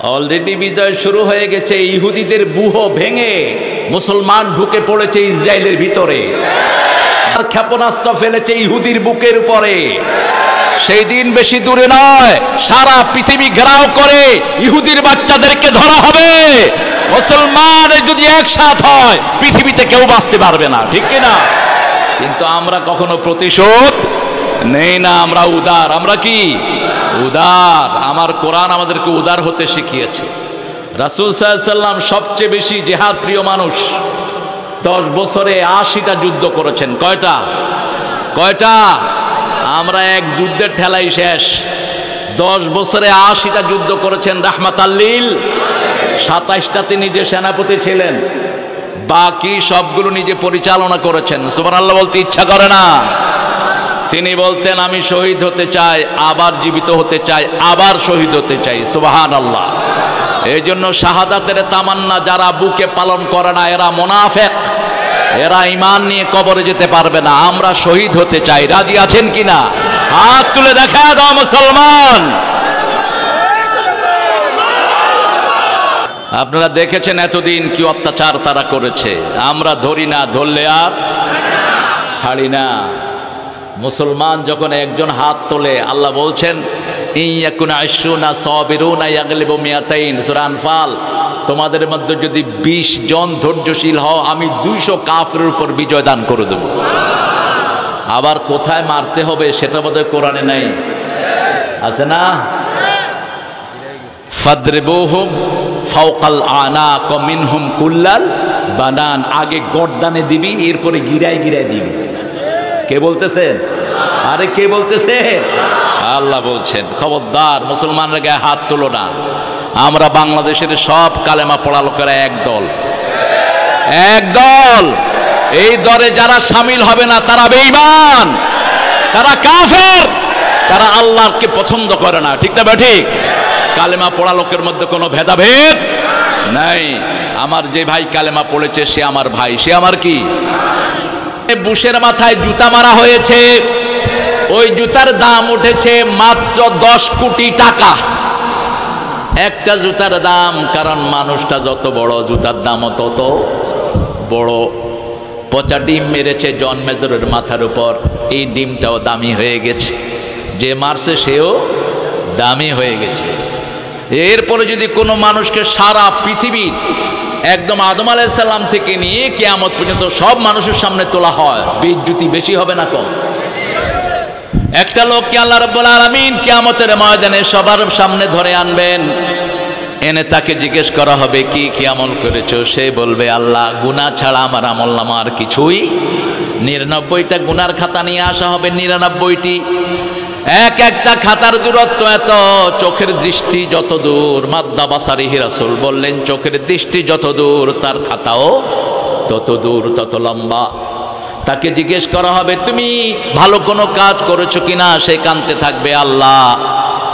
Already বিজয় শুরু হয়ে গেছে। ইহুদিদের ব্যূহ ভেঙে মুসলমান ঢুকে পড়েছে ইসরায়েলের ভিতরে, ক্ষেপণাস্ত্র ফেলেছে ইহুদির বুকের উপরে। সেই দিন বেশি দূরে নয়, সারা পৃথিবী ঘেরাও করে ইহুদির বাচ্চাদেরকে ধরা হবে। মুসলমান যদি একসাথ হয় পৃথিবীতে কেউ বাঁচতে পারবে না, ঠিক কিনা? কিন্তু আমরা কখনো প্রতিশোধ নেই না, আমরা উদার। আমরা কি উদার? আমার কোরআন আমাদেরকে উদার হতে শিখিয়েছে। রাসূল সাল্লাল্লাহু আলাইহি ওয়াসাল্লাম সবচেয়ে বেশি জিহাদ প্রিয় মানুষ। 10 বছরে 80টা যুদ্ধ করেছেন। কয়টা? আমরা এক যুদ্ধের ঠেলাই শেষ। 10 বছরে 80টা যুদ্ধ করেছেন রাহমাতাল লিল। 27টাতে নিজে সেনাপতি ছিলেন, বাকি সবগুলো নিজে পরিচালনা করেছেন। সুবহানাল্লাহ বলতে ইচ্ছা করে না? তিনি বলতেন, আমি শহীদ হতে চাই, আবার জীবিত হতে চাই, আবার শহীদ হতে চাই। সুবহানাল্লাহ। এই জন্য শাহাদাতের তামান্না যারা বুকে পালন করে না এরা মুনাফিক, এরা ঈমান নিয়ে কবরে যেতে পারবে না। আমরা শহীদ হতে চাই, রাজি আছেন কিনা? হাত তুলে দেখা দাও মুসলমান। আপনারা দেখেছেন এতদিন কি অত্যাচার তারা করেছে। আমরা ধরি না, ধরলে আর ছাড়ি না। মুসলমান যখন একজন হাত তোলে, আল্লাহ বলছেন ইয়াকুনা 20 সাবিরুনা ইয়াগলিবু মিয়াতাইন, সূরা আনফাল। তোমাদের মধ্যে যদি 20 জন ধৈর্যশীল হও, আমি 200 কাফিরের উপর বিজয় দান করে দেব। আবার কোথায় মারতে হবে সেটা বোধহয় কোরআনে নাই, আছে না? ফাদরিবুহুম ফাওকাল আনাক মিনহুম কুল্লাল বানান। আগে গর্দানে দিবি, এরপরে গিরায় গিরায় দিবি। কে বলতেছেন? আরে কে বলতেছেন? আল্লাহ বলছেন খবরদার মুসলমানরা গায়ে হাত তোলো না। আমরা বাংলাদেশের সব কালেমা পড়া লোকেরা একদল। এই দলে যারা শামিল হবে না তারা বেঈমান, তারা কাফের, তারা আল্লাহকে পছন্দ করে না, ঠিক না ঠিক? কালেমা পড়া লোকের মধ্যে কোনো ভেদাভেদ নাই। আমার যে ভাই কালেমা পড়েছে সে আমার ভাই, সে আমার কি? বুশের মাথায় জুতা মারা হয়েছে, ওই জুতার দাম উঠেছে মাত্র 10 কোটি টাকা। একটা জুতার দাম, কারণ মানুষটা যত বড় জুতার দামও তত বড়। পচা ডিম মেরেছে জন মেজরের মাথার উপর, এই ডিমটাও দামি হয়ে গেছে, যে মারছে সেও দামি হয়ে গেছে। এরপরে যদি কোনো মানুষকে সারা পৃথিবীর একদম আদম আলাইহিস সালাম থেকে নিয়ে কিয়ামত পর্যন্ত সব মানুষের সামনে তোলা হয়, বেইজ্জতি বেশি হবে না কম? একটা লোককে আল্লাহ রাব্বুল আলামিন কিয়ামতের ময়দানে সবার সামনে ধরে আনবেন, এনে তাকে জিজ্ঞেস করা হবে কি আমল করেছো? সে বলবে, আল্লাহ গুনাহ ছাড়া আমার আমলনামা আর কিছুই। 99টা গুনার খাতা নিয়ে আসা হবে, 99টি। একটা খাতার দূরত্ব এত, চোখের দৃষ্টি যত দূর, মাদ্দা বাসারিহি, রাসূল বললেন চোখের দৃষ্টি যত দূর তার খাতাও তত দূর, তত লম্বা। তাকে জিজ্ঞেস করা হবে তুমি ভালো কোনো কাজ করেছো কিনা? সে কাঁদতে থাকবে। আল্লাহ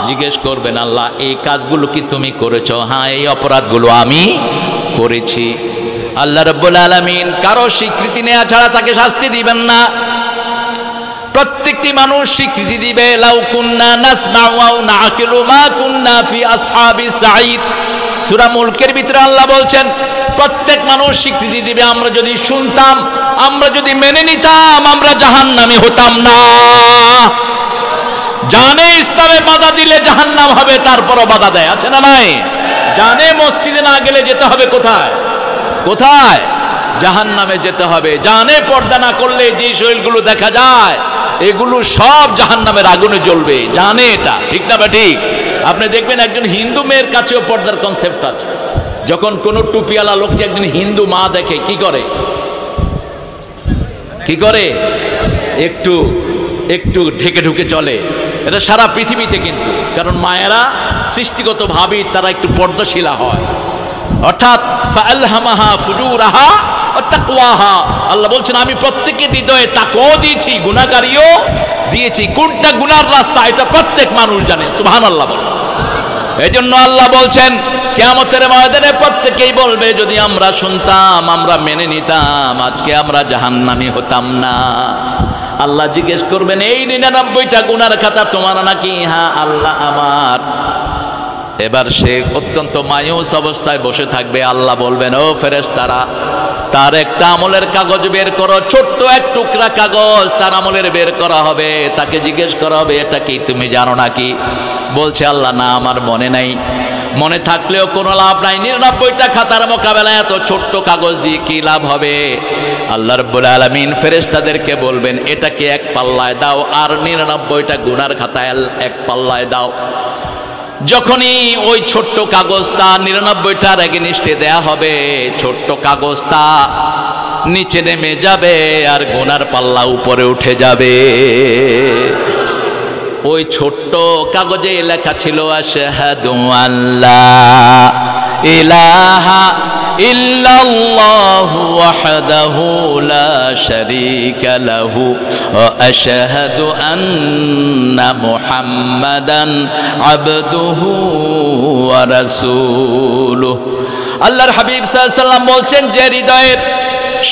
জিজ্ঞেস করবেন, আল্লাহ এই কাজগুলো কি তুমি করেছো? হ্যাঁ, এই অপরাধগুলো আমি করেছি। আল্লাহ রাব্বুল আলামিন কারো স্বীকৃতি নেওয়া ছাড়া তাকে শাস্তি দিবেন না। প্রত্যেকটি মানুষ স্বীকৃতি দিবে, লাউ কুন্না নাসমাউ আও নাআকিলু মা কুন্না ফি আসহাবিস সাঈদ। সূরা মুলকের ভিতরে আল্লাহ বলছেন প্রত্যেক মানুষ স্বীকৃতি দিবে, আমরা যদি শুনতাম, আমরা যদি মেনে নিতাম, আমরা জাহান্নামী হতাম না। জানে ইসলামে বাধা দিলে জাহান্নাম হবে, তারপরও বাধা দেয়, আছে না নাই? জানে মসজিদে না গেলে যেতে হবে কোথায়? জাহান্নামে যেতে হবে। জানে পর্দা না করলে যে শরীরগুলো দেখা যায় এগুলো সব জাহান্নামের আগুনে জ্বলবে, জানে এটা, ঠিক না ঠিক? আপনি দেখবেন একজন হিন্দু মেয়ের কাছেও পর্দার কনসেপ্ট আছে। যখন কোন টুপিওয়ালা লোককে একজন হিন্দু মা দেখে কি করে? একটু ঢেকে ঢুকে চলে। এটা সারা পৃথিবীতে কিন্তু, কারণ মায়েরা সৃষ্টিগতভাবে তারা একটু পর্দাশীলা হয়, অর্থাৎ ফাআলহামাহা ফুজুরাহা ওয়া তাকওয়াহা। আল্লাহ বলছেন আমি প্রত্যেকের হৃদয়ে তাকওয়া দিয়েছি, গুনাহগারিও দিয়েছি। কোনটা গুনার রাস্তা এটা প্রত্যেক মানুষ জানে। সুবহানাল্লাহ বলেন। এজন্য আল্লাহ বলছেন কিয়ামতের ময়দানে প্রত্যেকেই বলবে, যদি আমরা শুনতাম, আমরা মেনে নিতাম, আজকে আমরা জাহান্নামী হতাম না। আল্লাহ জিজ্ঞেস করবেন এই 99টা গুনার খাতা তোমার নাকি? হ্যাঁ আল্লাহ আমার। এবার সে অত্যন্ত মায়ুস অবস্থায় বসে থাকবে। আল্লাহ বলবেন, ও ফেরেশতারা, তার একটা আমলের কাগজ বের করো, ছোট্ট এক টুকরা কাগজ তার আমলের বের করা হবে। তাকে জিজ্ঞেস করা হবে, এটা কি তুমি জানো নাকি? বলছে, আল্লাহ না, আমার মনে নাই। মনে থাকলেও কোনো লাভ নাই, 99টা খাতার মোকাবেলায় এত ছোট্ট কাগজ দিয়ে কি লাভ হবে? আল্লাহ রাব্বুল আলামিন ফেরেশতাদেরকে বলবেন, এটাকে এক পাল্লায় দাও আর 99টা গুনার খাতায় এক পাল্লায় দাও। যখনই ওই ছোট্ট কাগজটা 99টার এগেনিস্টে দেয়া হবে, ছোট্ট কাগজটা নিচে নেমে যাবে আর গুনার পাল্লা উপরে উঠে যাবে। ওই ছোট্ট কাগজে লেখা ছিল, আশহাদু আল্লা ইলাহা ইল্লাল্লাহু ওয়াহদাহু লা শারীকা লাহু ওয়া আশহাদু আন্না মুহাম্মাদান আবদুহু ওয়া রাসূলুহু। আল্লাহর হাবিব সাল্লাল্লাহু আলাইহি ওয়াসাল্লাম বলছেন, যে হৃদয়ের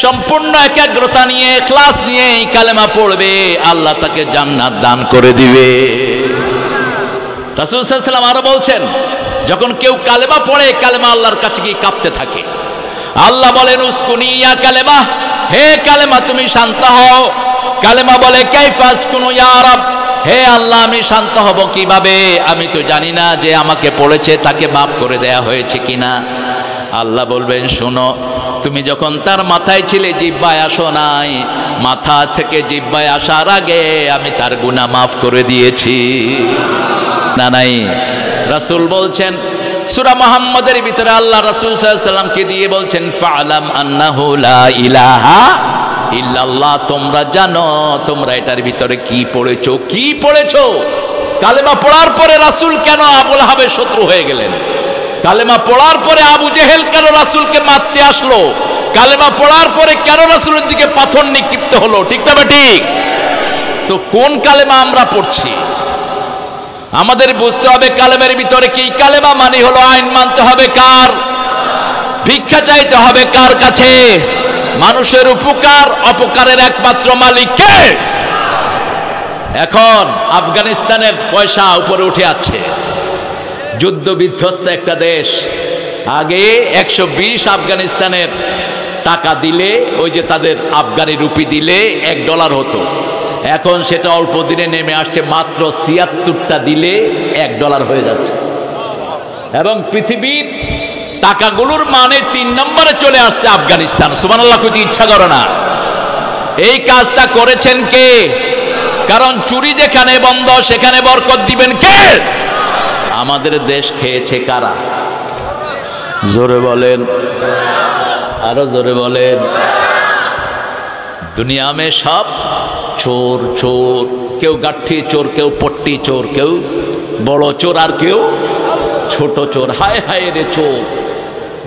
সম্পূর্ণ একাগ্রতা নিয়ে, ইখলাস নিয়ে এই কালেমা পড়বে, আল্লাহ তাকে জান্নাত দান করে দিবে। রাসূল সাল্লাল্লাহু আলাইহি ওয়াসাল্লাম আরো বলছেন, যখন কেউ কালেমা পড়ে, কালেমা আল্লাহর কাছে গিয়ে কাঁপতে থাকে। আল্লাহ বলেন, উসকুনি ইয়া কালেমা, হে কালেমা তুমি শান্ত হও। কালেমা বলে, কাইফা আসকুনু ইয়া রাব, হে আল্লাহ আমি শান্ত হব কিভাবে? আমি তো জানি না যে আমাকে পড়েছে তাকে মাফ করে দেয়া হয়েছে কিনা। আল্লাহ বলবেন, শোনো, তুমি যখন তার মাথায় ছিলে, জিহ্বায় আসো নাই, মাথা থেকে জিহ্বায় আসার আগে আমি তার গুনাহ মাফ করে দিয়েছি। না নাই? রাসূল বলছেন, সূরা মুহাম্মাদের ভিতরে আল্লাহ রাসূল সাল্লাল্লাহু আলাইহি ওয়াসাল্লামকে দিয়ে বলছেন, ফা'লাম আন্নাহু লা ইলাহা ইল্লাল্লাহ, তোমরা জানো তোমরা এটার ভিতরে কি পড়েছো, কি পড়েছো? কালেমা পড়ার পরে রাসূল কেন আবু লাহাবের শত্রু হয়ে গেলেন? কালেমা পড়ার পরে আবু জেহেল কেন রাসূলকে মারতে আসলো? কালেমা পড়ার পরে কেন রাসূলের দিকে পাথর নিক্ষিপ্ত হলো? ঠিক না ঠিক? তো কোন কালেমা আমরা পড়ছি? আমাদের বুঝতে হবে কালেমার ভিতরে কি। কালেমা মানে হলো আইন মানতে হবে কার? ভিক্ষা চাইতে হবে কার কাছে? মানুষের উপকার অপকারের একমাত্র মালিক কে? এখন আফগানিস্তানের পয়সা উপরে উঠে আছে, যুদ্ধ বিধ্বস্ত একটা দেশ। আগে 120 আফগানিস্তানের টাকা দিলে, ওই যে তাদের আফগানি রুপি দিলে $1 হতো। এখন সেটা অল্প দিনে নেমে আসছে, মাত্র 76টা দিলে $1 হয়ে যাচ্ছে। এবং পৃথিবীর টাকাগুলোর মানে 3 নম্বরে চলে আসছে আফগানিস্তান। সুবহানাল্লাহ, কইতে ইচ্ছা করে না। এই কাজটা করেছেন কে? কারণ চুরি যেখানে বন্ধ সেখানে বরকত দিবেন কে? আমাদের দেশ খেয়েছে কারা? জোরে বলেন, আরো জোরে বলেন। দুনিয়া মে সব চোর চোর, কেউ গাঠি চোর, কেউ পট্টি চোর, কেউ বড় চোর, আর কেউ ছোট চোর। হায় হায় রে চোর!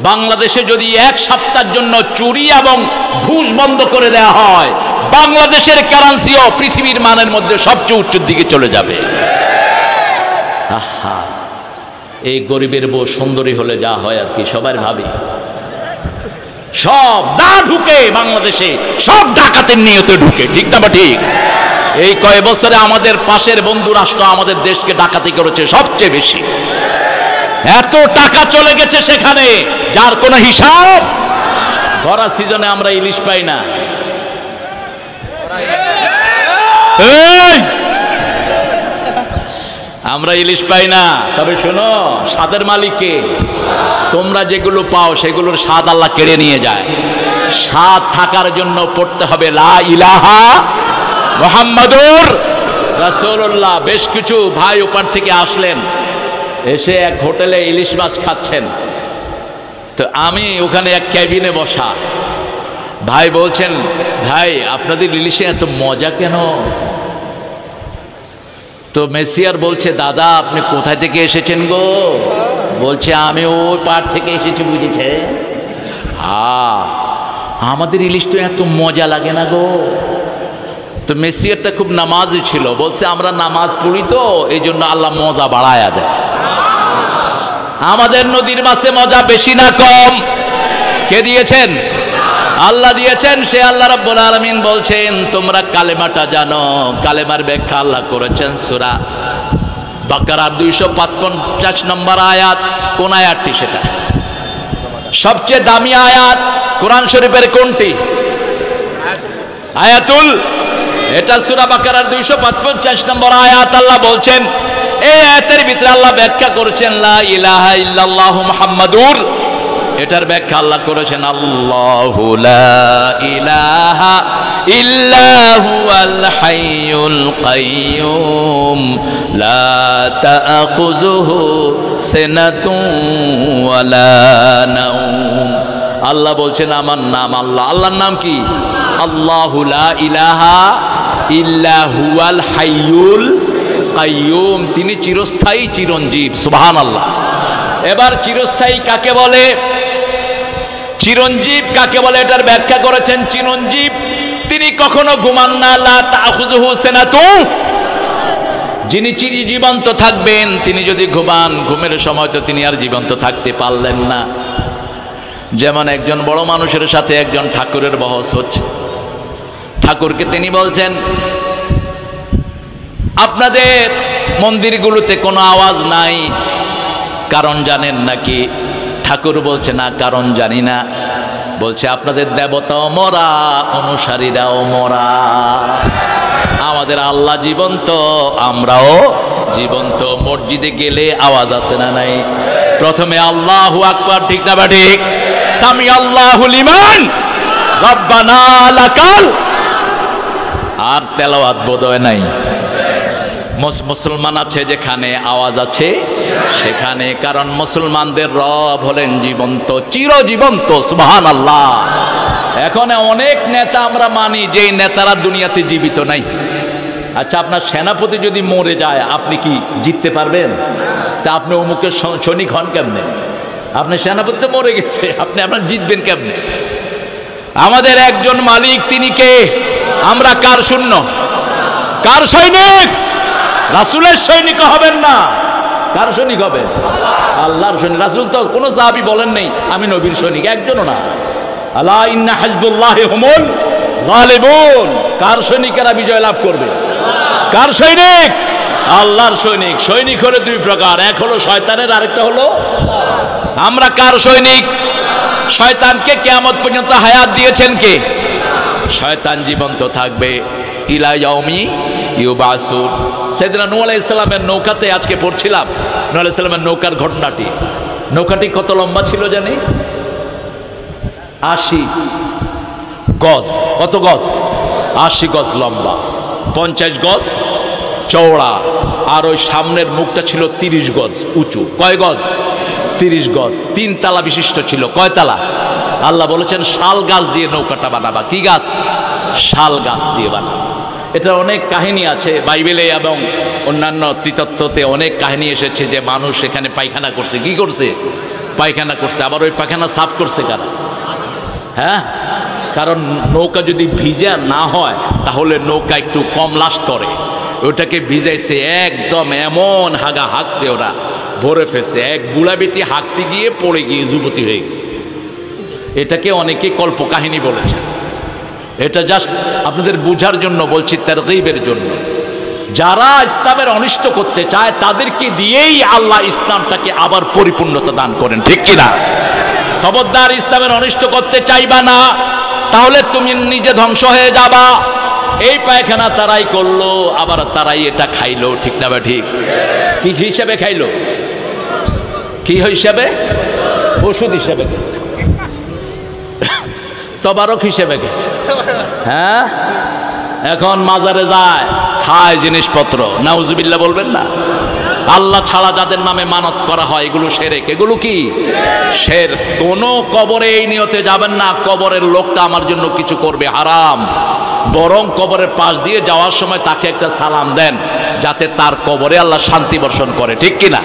বাংলাদেশে যদি 1 সপ্তাহের জন্য চুরি এবং ঘুষ বন্ধ করে দেওয়া হয়, বাংলাদেশের কারেন্সিও পৃথিবীর মানের মধ্যে সবচেয়ে উচ্চের দিকে চলে যাবে। আহা, এই গরিবের বউ সুন্দরী হলে যা হয় আর কি, সবার ভাবি। সব যা ঢুকে বাংলাদেশে সব ডাকাতের নিয়তে ঢুকে। ঠিক না ঠিক? এই কয় বছরে আমাদের পাশের বন্ধু রাষ্ট্র আমাদের দেশকে ডাকাতি করেছে সবচেয়ে বেশি। এত টাকা চলে গেছে সেখানে যার কোনো হিসাব। ভরা সিজনে আমরা ইলিশ পাই না। আমরা ইলিশ পাই না, তবে শোনো, স্বাদের মালিককে। তোমরা যেগুলো পাও সেগুলোর স্বাদ আল্লাহ কেড়ে নিয়ে যায়। স্বাদ থাকার জন্য পড়তে হবে লা ইলাহা মুহাম্মাদুর রাসূলুল্লাহ। বেশ কিছু ভাই ওপার থেকে আসলেন, এসে এক হোটেলে ইলিশ মাছ খাচ্ছেন। তো আমি ওখানে এক ক্যাবিনে বসা। ভাই বলছেন, ভাই আপনাদের ইলিশে এত মজা কেন? তো মেসিয়ার বলছে, দাদা আপনি কোথায় থেকে এসেছেন গো? বলছে, আমি ওই পার থেকে এসেছি। বুঝেছে? আমাদের ইলিশ তো এত মজা লাগে না গো। তো মেসিয়ারটা খুব নামাজি ছিল, বলছে আমরা নামাজ পড়ি তো এই জন্য আল্লাহ মজা বাড়ায়া দেয়। আমাদের নদীর মাছে মজা বেশি না কম? কে দিয়েছেন? আল্লাহ দিয়েছেন। সে আল্লাহ রাব্বুল আলামিন বলছেন, তোমরা কালেমাটা জানো। কালেমার ব্যাখ্যা আল্লাহ করেছেন সূরা বাকারার 255 নম্বর আয়াত। কোন আয়াতটি সেটা? সবচেয়ে দামি আয়াত কোরআন শরীফের কোনটি? আয়াতুল, এটা সূরা বাকারার 255 নম্বর আয়াত। আল্লাহ বলছেন, এই আয়াতের ভিতরে আল্লাহ ব্যাখ্যা করেছেন লা ইলাহা ইল্লাল্লাহু মুহাম্মাদুর, এটার ব্যাখ্যা আল্লাহ করেছেন আল্লাহু লা ইলাহা ইল্লা হুয়াল হাইয়ুল কাইয়্যুম লা তাআখুযুহু সিনাতুন ওয়ালা নাওম। আল্লাহ বলছেন আমার নাম আল্লাহ। আল্লাহর নাম কি? আল্লাহু লা ইলাহা ইল্লা হুয়াল হাইয়ুল কাইয়্যুম, তিনি চিরস্থায়ী চিরঞ্জীব। সুবহানাল্লাহ। এবার চিরস্থায়ী কাকে বলে, চিরঞ্জীব কাকে বলে, এটার ব্যাখ্যা করেছেন চিরঞ্জীব তিনি কখনো ঘুমান না। লা তাখুযুহু সিনাতুন, যিনি জীবন্ত থাকবেন, তিনি যদি ঘুমান, ঘুমের সময় তো তিনি আর জীবন্ত থাকতে পারলেন না। যেমন একজন বড় মানুষের সাথে একজন ঠাকুরের বহস হচ্ছে, ঠাকুরকে তিনি বলছেন আপনাদের মন্দিরগুলোতে কোনো আওয়াজ নাই, কারণ জানেন নাকি? ঠাকুর বলছে না, কারণ জানি না। বলছে আপনাদের দেবতাও মরা, অনুসারীরাও মরা, আমাদের আল্লাহ জীবন্ত, আমরাও জীবন্ত। মসজিদে গেলে আওয়াজ আছে না নাই? প্রথমে আল্লাহু আকবার, ঠিক না বা ঠিক? সামি আল্লাহু লিমান রব্বানা লাকাল, আর তেলাওয়াত বোধহয় নাই। মুসলমান আছে যেখানে আওয়াজ আছে সেখানে, কারণ মুসলমানদের রব হলেন জীবন্ত, চিরজীবন্ত। সুবহানাল্লাহ। এখন অনেক নেতা আমরা মানি যে নেতারা দুনিয়াতে জীবিত নাই। আচ্ছা, আপনার সেনাপতি যদি মরে যায় আপনি কি জিততে পারবেন? তা আপনি অমুকের সৈনিক হন কেমনে? আপনি সেনাপতি তো মরে গেছে, আপনি আপনার জিতবেন কেমনে? আমাদের একজন মালিক, তিনি কে? আমরা কার শূন্য? কার সৈনিক? রাসূলের সৈনিক হবেন না, কার সৈনিক হবেন? আল্লাহর সৈনিক। রাসূল তো কোনো সাহাবী বলেন নাই আমি নবীর সৈনিক, একজনও না। আলা ইন্না হিজবুল্লাহি হুমুল গালিবুন, কার সৈনিকেরা বিজয় লাভ করবে? কার সৈনিক? আল্লাহর সৈনিক। সৈনিক হলো দুই প্রকার, এক হলো শয়তানের, আরেকটা হলো আমরা। কার সৈনিক? শয়তানকে কিয়ামত পর্যন্ত হায়াত দিয়েছেন কে? শয়তান জীবন্ত থাকবে ইলা ইয়াউমি ইউবাসুন। সেদিনা নূহ আলাইহিস সালামের নৌকাতে আজকে পড়ছিলাম, নূহ আলাইহিস সালামের নৌকার ঘটনাটি। নৌকাটি কত লম্বা ছিল জানি? 80 গজ। কত গজ? 80 গজ লম্বা, 50 গজ চওড়া, আর ওই সামনের মুখটা ছিল 30 গজ উঁচু। কয় গজ? 30 গজ। 3 তালা বিশিষ্ট ছিল। কয় তালা? আল্লাহ বলেছেন শাল গাছ দিয়ে নৌকাটা বানাবা। কি গাছ? শাল গাছ দিয়ে বানাবা। এটা অনেক কাহিনী আছে বাইবেলে এবং অন্যান্য ত্রিতত্ত্বতে, অনেক কাহিনী এসেছে যে মানুষ এখানে পায়খানা করছে। কি করছে? পায়খানা করছে। আবার ওই পায়খানা সাফ করছে কারা? হ্যাঁ, কারণ নৌকা যদি ভিজা না হয় তাহলে নৌকা একটু কম লাস্ট করে। ওটাকে ভিজাইছে একদম, এমন হাগা হাঁকছে, ওরা ভরে ফেলছে। এক বুড়া বেটি হাঁকতে গিয়ে পড়ে গিয়ে যুবতী হয়ে গেছে। এটাকে অনেকে কল্প কাহিনী বলেছে। এটা জাস্ট আপনাদের বুঝার জন্য বলছি, তারগীবের জন্য। যারা ইসলামের অনিষ্ট করতে চায় তাদেরকে দিয়েই আল্লাহ ইসলামটাকে আবার পরিপূর্ণতা দান করেন, ঠিক কিনা? খবরদার ইসলামের অনিষ্ট করতে চাইবা না, তাহলে তুমি নিজে ধ্বংস হয়ে যাবা। এই পায়খানা তারাই করলো, আবার তারাই এটা খাইলো, ঠিক না? ঠিক। কি হিসেবে খাইলো? কি হিসেবে? ওষুধ হিসেবে গেছে, তবারক হিসেবে গেছে। হ্যাঁ, এখন মাজারে যায়, খায় জিনিসপত্র। নাউজুবিল্লাহ বলবেন না? আল্লাহ ছাড়া যাদের নামে মানত করা হয় এগুলো শিরক। এগুলো কি? শিরক। কোনো কবরে এই নিয়তে যাবেন না কবরের লোকটা আমার জন্য কিছু করবে, হারাম। বরং কবরের পাশ দিয়ে যাওয়ার সময় তাকে একটা সালাম দেন, যাতে তার কবরে আল্লাহ শান্তি বর্ষণ করে, ঠিক কিনা?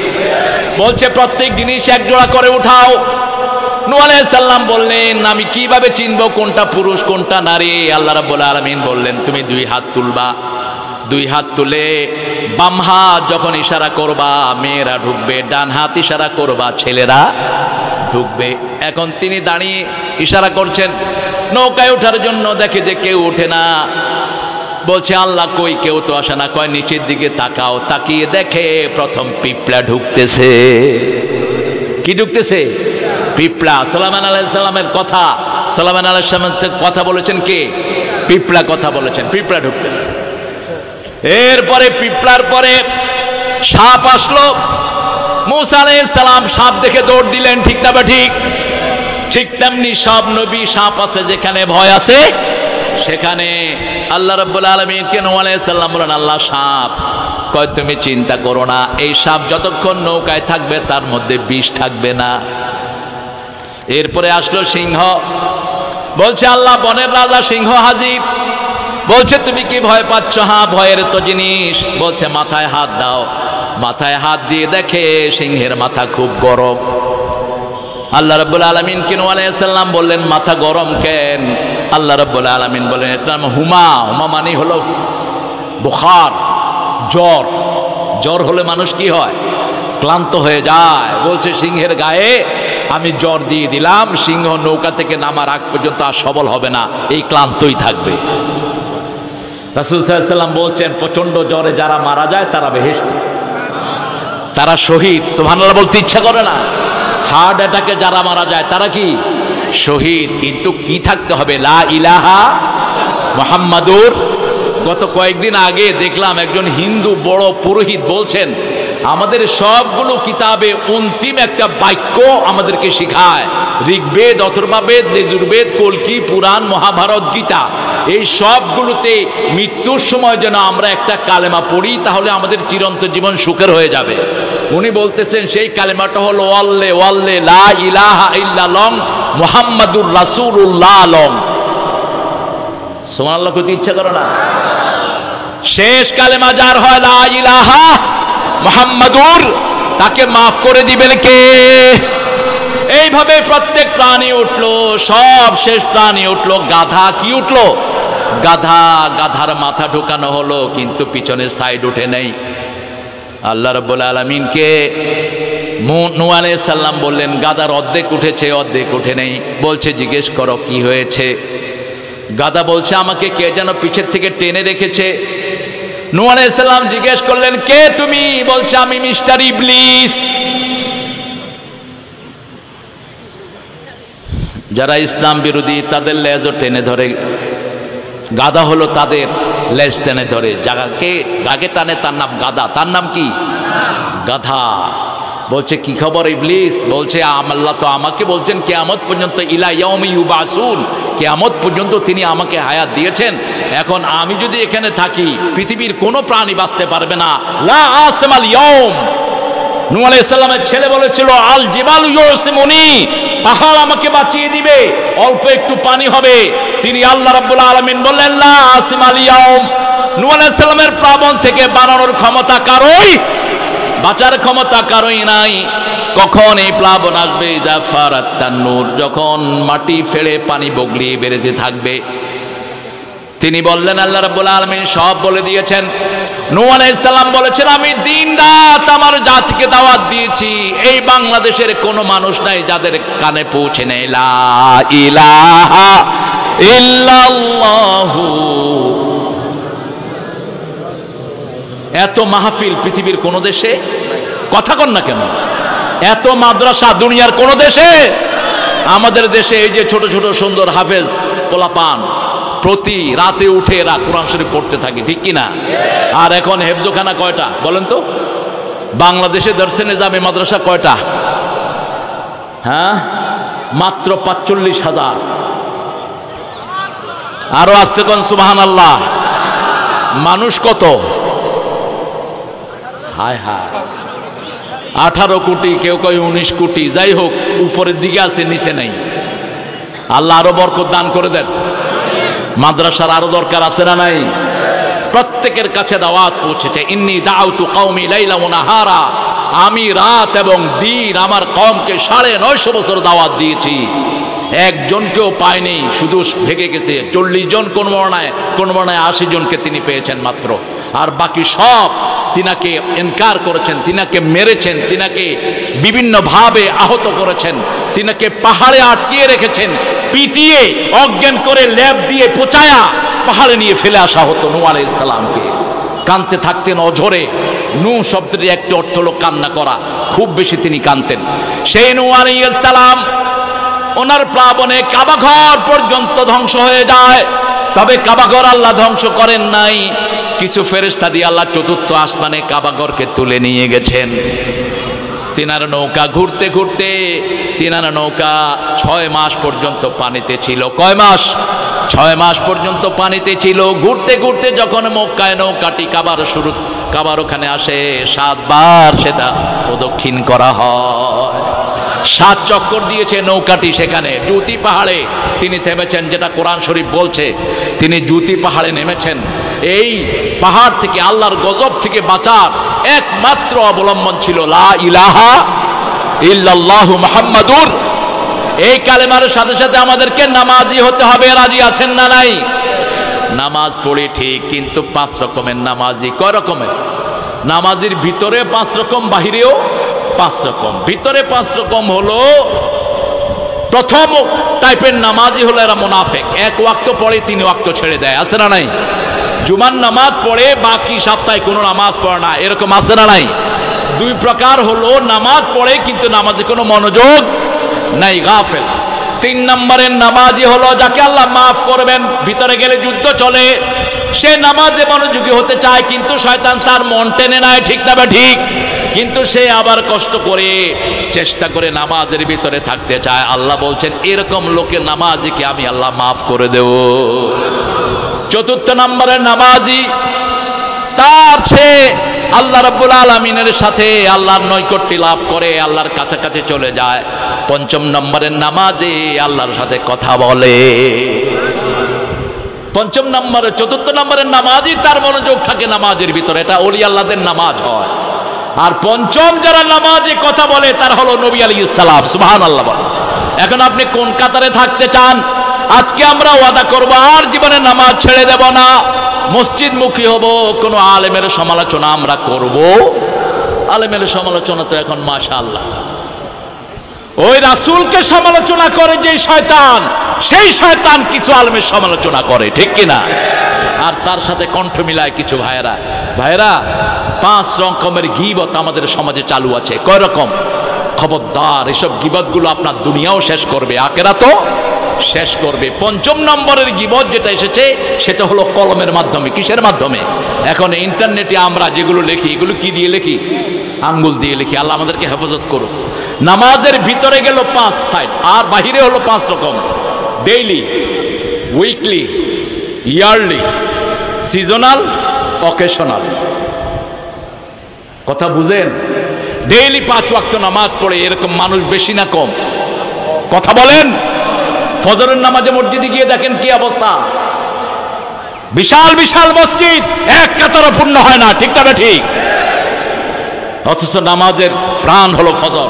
বলছে প্রত্যেক জিনিস এক জোড়া করে উঠাও। নূহ আলাইহিস সালাম বললেন আমি কিভাবে চিনবো কোনটা পুরুষ কোনটা নারী? আল্লাহ রাব্বুল আলামিন বললেন তুমি 2 হাত তুলবা। 2 হাত তুলে বাম হাত যখন ইশারা করবা মেয়েরা ঢুকবে, ডান হাত ইশারা করবা ছেলেরা ঢুকবে। এখন তিনি দাঁড়িয়ে ইশারা করছেন নৌকায় ওঠার জন্য, দেখে যে কেউ ওঠে না। বলছে আল্লাহ কই, কেউ তো আসে না। কয় নিচের দিকে তাকাও, তাকিয়ে দেখে প্রথম পিঁপড়া ঢুকতেছে। কি ঢুকতেছে? পিঁপড়া। সুলাইমান আলাইহিস সালামের কথা, সুলাইমান আলাইহিস সালামের কথা বলেছেন কে? পিঁপড়া কথা বলেছেন, পিঁপড়া ঢুকতেছে। এরপরে পিঁপড়ার পরে সাপ আসলো। মূসা আলাইহিস সালাম সাপ দেখে দৌড় দিলেন, ঠিক না বা ঠিক? ঠিক তেমনি সব নবী সাপ আছে যেখানে ভয় আছে সেখানে। আল্লাহ রাব্বুল আলামিন কে নূহ আলাইহিস সালাম বলেন আল্লাহ সাপ। কয় তুমি চিন্তা করো না, এই সাপ যতক্ষণ নৌকায় থাকবে তার মধ্যে বিষ থাকবে না। এরপরে আসলো সিংহ। বলছে আল্লাহ বনের রাজা সিংহ হাজির। বলছে তুমি কি ভয় পাচ্ছ? হ্যাঁ ভয়ের তো জিনিস। বলছে মাথায় হাত দাও। মাথায় হাত দিয়ে দেখে সিংহের মাথা খুব গরম। আল্লাহ রাব্বুল আলামিন কে নূহ আলাইহিস সালাম বললেন মাথা গরম কেন? আল্লাহ রাব্বুল আলামিন বললেন এর নাম হুমা। হুমা মানে হলো বুখার, জ্বর। জ্বর হলে মানুষ কি হয়? ক্লান্ত হয়ে যায়। বলছে সিংহের গায়ে আমি জ্বর দিয়ে দিলাম, সিংহ নৌকা থেকে নামার আগ পর্যন্ত আর সবল হবে না, এই ক্লান্তই থাকবে। রাসূল সাল্লাল্লাহু আলাইহি ওয়াসাল্লাম বলছেন প্রচন্ড জ্বরে যারা মারা যায় তারা বেহেশতে, তারা শহীদ। সুবহানাল্লাহ বলতে ইচ্ছা করে না? হার্ট অ্যাটাকে যারা মারা যায় তারা কি? শহীদ। কিন্তু কি থাকতে হবে? লা ইলাহা মুহাম্মাদুর। গত কয়েকদিন আগে দেখলাম একজন হিন্দু বড় পুরোহিত বলছেন আমাদের সবগুলো কিতাবে অন্তিম একটা বাক্য আমাদেরকে শেখায়। ঋগ্বেদ, অথর্ববেদ, যজুর্বেদ, কল্কি, পুরাণ, মহাভারত, গীতা, এই সবগুলোতে মৃত্যুর সময় যেন আমরা একটা কালেমা পড়ি, তাহলে আমাদের চিরন্তন জীবন সুখের হয়ে যাবে। উনি বলতেছেন সেই কালেমাটা হলো ওয়াল্লে ওয়াল্লে লা ইলাহা ইল্লাল্লাহ মুহাম্মাদুর রাসূলুল্লাহ লং। সুবহানাল্লাহ কইতে ইচ্ছা করে না? শেষ কালেমা যার হয় লা ইলাহা মুহাম্মাদুর, তাকে মাফ করে দিবেন কে? এইভাবে প্রত্যেক প্রাণী উঠলো, সব শেষ প্রাণী উঠলো। গাধা কি উঠলো? গাধা। গাধার মাথা ঢোকানো হলো কিন্তু পিছনে সাইড উঠে নেই। আল্লাহ রাব্বুল আলামিনকে নূহ আলাইহিস সালাম বললেন গাধার অর্ধেক উঠেছে, অর্ধেক উঠে নেই। বলছে জিজ্ঞেস করো কি হয়েছে? গাধা বলছে আমাকে কে যেন পিছের থেকে টেনে রেখেছে। নূহ আলাইহিস সালাম জিজ্ঞেস করলেন কে তুমি? বলছে আমি মিস্টার ইবলিস। যারা ইসলাম বিরোধী তাদের লেজও টেনে ধরে, গাধা হলো তাদের লেজ টেনে ধরে। যাকে গাগে টানে তার নাম গাধা। তার নাম কি? গাধা। বলছে কি খবর ইবলিস? বলছে আল্লাহ তো আমাকে বলছেন কিয়ামত পর্যন্ত ইলা ইয়াউমি ইউবাসুন, কিয়ামত পর্যন্ত তিনি আমাকে হায়াত দিয়েছেন। এখন আমি যদি এখানে থাকি পৃথিবীর কোনো প্রাণী বাঁচতে পারবে না। লা আসমাল ইয়াউম। নূহ আলাইহিস সালামের ছেলে বলেছিল আল জিবাল ইউসিমুনি, পাহাড় আমাকে বাঁচিয়ে দিবে, অল্প একটু পানি হবে। তিনি আল্লাহ রাব্বুল আলামিন বললেন লা আসমাল ইয়াউম। নূহ আলাইহিস সালামের প্লাবন থেকে বানানোর ক্ষমতা কারোই, বাঁচার ক্ষমতা কারোই নাই। কখন এই প্লাবন আসবে? জাফারাত তান্নুর, যখন মাটি ফেলে পানি বগলিয়ে বেরোতে থাকবে। তিনি বললেন আল্লাহ রাব্বুল আলামিন সব বলে দিয়েছেন। নূহ আলাইহিস সালাম বলেছেন আমি দিন রাত আমার জাতিকে দাওয়াত দিয়েছি, এই বাংলাদেশের কোনো মানুষ নাই যাদের কানে পৌঁছে নেই লা ইলাহা ইল্লাল্লাহু। এত মাহফিল পৃথিবীর কোন দেশে, কথা কন না কেন? এত মাদ্রাসা দুনিয়ার কোন দেশে? আমাদের দেশে এই যে ছোট ছোট সুন্দর হাফেজ পোলাপান প্রতি রাতে উঠে এরা কোরআন শরীফ পড়তে থাকে, ঠিক কিনা? আর এখন হেফজোখানা কয়টা বলেন তো? বাংলাদেশে দরসে নিজামে মাদ্রাসা কয়টা? হ্যাঁ, মাত্র ৪৫,০০০। আরো আসতে কোন সুবহানাল্লাহ। মানুষ কত? হায় হায়, 18 কোটি, কেউ কয় 19 কোটি। যাই হোক, উপরের দিকে আছে, নিচে নাই। আল্লাহ আরো বরকত দান করে দেন। মাদ্রাসার আরো দরকার আছে না নাই? প্রত্যেকের কাছে দাওয়াত পৌঁছেছে। ইন্নী দাউতু কওমি লাইলা ওয়া নাহারা, আমি রাত এবং দিন আমার কওমকে 950 বছর দাওয়াত দিয়েছি, একজনকেও পায়নি, শুধু ভেগে গেছে 40 জন, কোন বর্ণায় 80 জনকে তিনি পেয়েছেন মাত্র। আর বাকি সব তিনাকে ইনকার করেছেন, তিনাকে মেরেছেন, তিনাকে বিভিন্নভাবে আহত করেছেন, তিনাকে পাহাড়ে আটকিয়ে রেখেছেন, পিটিয়ে অজ্ঞান করে ল্যাব দিয়ে পচায়া পাহাড়ে নিয়ে ফেলে আসা হতো নূহ আলাইহিস সালামকে। কাঁদতে থাকতেন অঝরে। নূহ শব্দের একটি অর্থ হলো কান্না করা, খুব বেশি তিনি কাঁদতেন। সেই নূহ আলাইহিস সালাম ওনার প্লাবনে কাবা ঘর পর্যন্ত ধ্বংস হয়ে যায়। তবে কাবা ঘর আল্লাহ ধ্বংস করেন নাই, কিছু ফেরেশতা দিয়ে আল্লাহ চতুর্থ আসমানে কাবা ঘরকে তুলে নিয়ে গেছেন। তিনার নৌকা ঘুরতে ঘুরতে, তিনার নৌকা 6 মাস পর্যন্ত পানিতে ছিল। কয় মাস? 6 মাস পর্যন্ত পানিতে ছিল। ঘুরতে ঘুরতে যখন মক্কায় নৌকাটি কাবার ওখানে আসে, 7 বার সেটা প্রদক্ষিণ করা হয়। 7 চক্কর দিয়েছে নৌকাটি সেখানে। জুতি পাহাড়ে তিনি থেমেছেন, যেটা কোরআন শরীফ বলছে তিনি জুতি পাহাড়ে নেমেছেন। এই পাহাড় থেকে, আল্লাহর গজব থেকে বাঁচার একমাত্র অবলম্বন ছিল লা ইলাহা ইল্লাল্লাহু মুহাম্মাদুর। এই কালেমার সাথে সাথে আমাদেরকে নামাজি হতে হবে। রাজি আছেন না নাই? নামাজ পড়ি ঠিক, কিন্তু 5 রকমের নামাজি। কয় রকমের? নামাজির ভিতরে 5 রকম, বাহিরেও 5 রকম। ভিতরে 5 রকম হলো, প্রথম টাইপের নামাজি হলো এরা মুনাফিক। 1 ওয়াক্ত পড়ে 3 ওয়াক্ত ছেড়ে দেয়। আছে না নাই? জুমার নামাজ পড়ে বাকি সপ্তাহে কোনো নামাজ পড়ে না, এরকম আছে না নাই? 2 প্রকার হলো, নামাজ পড়ে কিন্তু নামাজে কোনো মনোযোগ নাই, গাফেল। 3 নম্বরের নামাজি হলো যাকে আল্লাহ মাফ করবেন, ভিতরে গেলে যুদ্ধ চলে, সে নামাজে মনোযোগী হতে চায় কিন্তু শয়তান তার মন টেনে নেয়। ঠিক না? ঠিক। কিন্তু সে আবার কষ্ট করে চেষ্টা করে নামাজের ভিতরে থাকতে চায়। আল্লাহ বলছেন এরকম লোকের নামাজিকে আমি আল্লাহ মাফ করে দেব। 4 নম্বরের নামাজি, তার সে আল্লাহ রাব্বুল আলামিনের সাথে আল্লাহর নৈকট্য লাভ করে, আল্লাহর কাছাকাছি চলে যায়। 5 নম্বরের নামাজি আল্লাহর সাথে কথা বলে। 5 নম্বরের 4 নম্বরের নামাজি তার মনোযোগ থাকে নামাজের ভিতরে, এটা ওলি আল্লাহদের নামাজ হয়। আর 5ম যারা নামাজে কথা বলে তার হলো নবী আলাইহিস সালাম। সুবহানাল্লাহ। এখন আপনি কোন কাতারে থাকতে চান? আজকে আমরা ওয়াদা করব আর জীবনে নামাজ ছেড়ে দেব না, মসজিদমুখী হব, কোন আলেমের সমালোচনা আমরা করব। আলেমের সমালোচনা তো এখন মাশাআল্লাহ, ওই রাসূলকে সমালোচনা করে যে শয়তান, সেই শয়তান কিছু আলেমের সমালোচনা করে। ঠিক কিনা? আর তার সাথে কণ্ঠ মিলায় কিছু ভাইয়েরা। 5 রকমের গীবত আমাদের সমাজে চালু আছে। কয় রকম? খবরদার, এসব গীবতগুলো আপনার দুনিয়াও শেষ করবে, আখিরাতও শেষ করবে। 5 নম্বরের গীবত যেটা এসেছে সেটা হলো কলমের মাধ্যমে। কিসের মাধ্যমে? এখন ইন্টারনেটে আমরা যেগুলো লিখি, এগুলো কি দিয়ে লিখি? আঙ্গুল দিয়ে লিখি। আল্লাহ আমাদেরকে হেফাজত করুন। নামাজের ভিতরে গেল 5 সাইড, আর বাহিরে হলো 5 রকম: daily, weekly, yearly, seasonal, occasional. কথা বুঝেন? ডেইলি 5 ওয়াক্ত নামাজ পড়ে এরকম মানুষ বেশি না কম? কথা বলেন। ফজরের নামাজে মসজিদে গিয়ে দেখেন কি অবস্থা। বিশাল বিশাল মসজিদ, এক কাতারও পূর্ণ হয় না। ঠিক না? ঠিক। অথচ নামাজের প্রাণ হলো ফজর।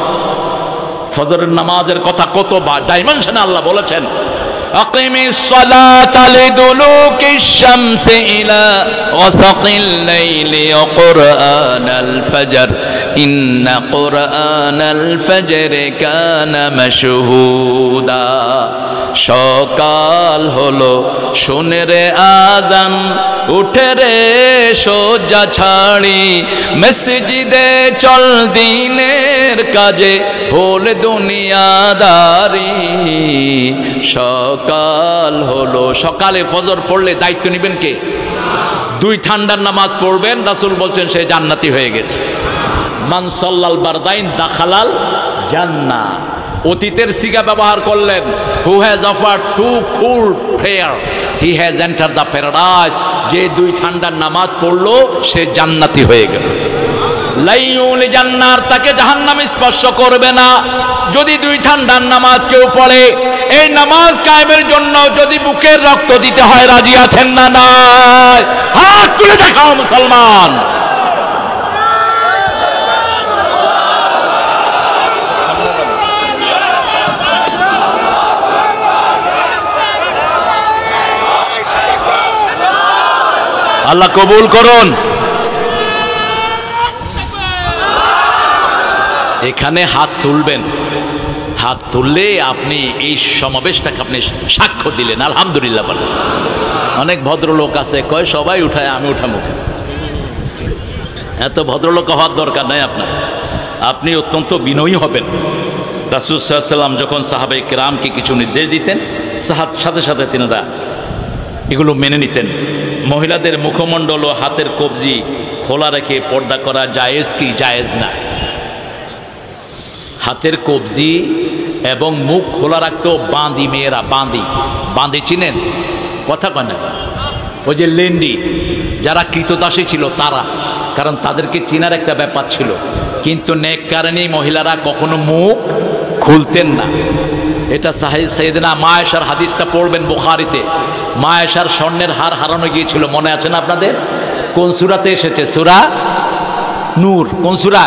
ফজরের নামাজের কথা কত ডাইমেনশনে আল্লাহ বলেছেন। আকিমিস সালাতা লিদুলুকিশ শামসি ইলা ওয়াসাকিল লাইলি ওয়া কুরআনাল ফাজর ইন্না কুরআনাল ফাজরি কানা মাশহুদা। সকাল হলো, শুনে রে আযান, উঠে রে সোজা ছাড়ি, মসজিদে চল দিনের কাজে, ভুল দুনিয়াদারি। সকাল হলো, সকালে ফজর পড়লে দায়িত্ব নেবেন কে? 2 ঠান্ডার নামাজ পড়বেন, রাসূল বলছেন সে জান্নাতি হয়ে গেছে। মান সাল্লাল বারদাইন দাখালাল জান্নাহ। অতীতের সিগা ব্যবহার করলেন, who has offered 2 cool prayer he has enter the paradise. যে 2 ঠান্ডার নামাজ পড়লো সে জান্নাতি হয়ে গেল। লাইউল জান্নার, তাকে জাহান্নাম স্পর্শ করবে না। যদি 2 ঠান্ডার নামাজ কেউ পড়ে, এই নামাজ কায়েমের জন্য যদি বুকের রক্ত দিতে হয়, রাজি আছেন না নাই? হাত তুলে দেখাও মুসলমান। আল্লাহ কবুল করুন। এখানে হাত তুলবেন, হাত তুললে আপনি এই সমাবেশটাকে আপনি সাক্ষ্য দিলেন। আলহামদুলিল্লাহ বলেন। অনেক ভদ্রলোক আছে, কয় সবাই উঠায়, আমি উঠাবো। এত ভদ্রলোক হওয়ার দরকার নাই আপনার, আপনি অত্যন্ত বিনয়ী হবেন। রাসূল সাল্লাল্লাহু আলাইহি ওয়াসাল্লাম যখন সাহাবায়ে কেরামকে কিছু নির্দেশ দিতেন, সাথে সাথে তিনারা এগুলো মেনে নিতেন। মহিলাদের মুখমণ্ডল ও হাতের কবজি খোলা রেখে পর্দা করা জায়েজ কি জায়েজ না? হাতের কবজি এবং মুখ খোলা রাখতেও বাঁধি মেয়েরা, বাঁধি চিনেন? কথা কয় না, ওই যে লেন্ডি যারা কৃতদাসী ছিল তারা, কারণ তাদেরকে চিনার একটা ব্যাপার ছিল। কিন্তু নেককারিনী মহিলারা কখনো মুখ খুলতেন না। এটা সাইয়েদনা মা আয়েশার হাদিসটা পড়বেন বুখারীতে। মা আয়েশার স্বর্ণের হার হারানো গিয়েছিল, মনে আছে না আপনাদের? কোন সূরাতে এসেছে? সূরা নূর। কোন সূরা?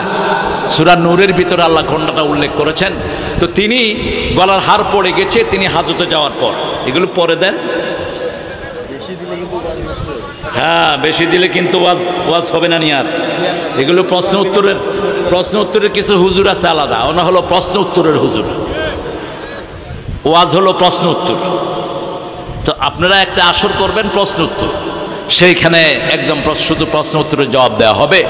সূরা নূরের ভিতরে আল্লাহ ঘটনাটা উল্লেখ করেছেন। তো তিনি গলার হার পড়ে গেছে, তিনি হাজতে যাওয়ার পর। এগুলো পরে দেন। হ্যাঁ, বেশি দিলে কিন্তু ওয়াজ হবে না নিয়ার। এগুলো প্রশ্ন উত্তরের কিছু হুজুর আছে আলাদা, ওনা হলো প্রশ্ন উত্তরের হুজুর, ওয়াজ হলো প্রশ্ন উত্তর। তো আপনারা একটা আসর করবেন প্রশ্ন উত্তর, সেইখানে একদম শুধু প্রশ্ন উত্তরের জবাব দেওয়া হবে।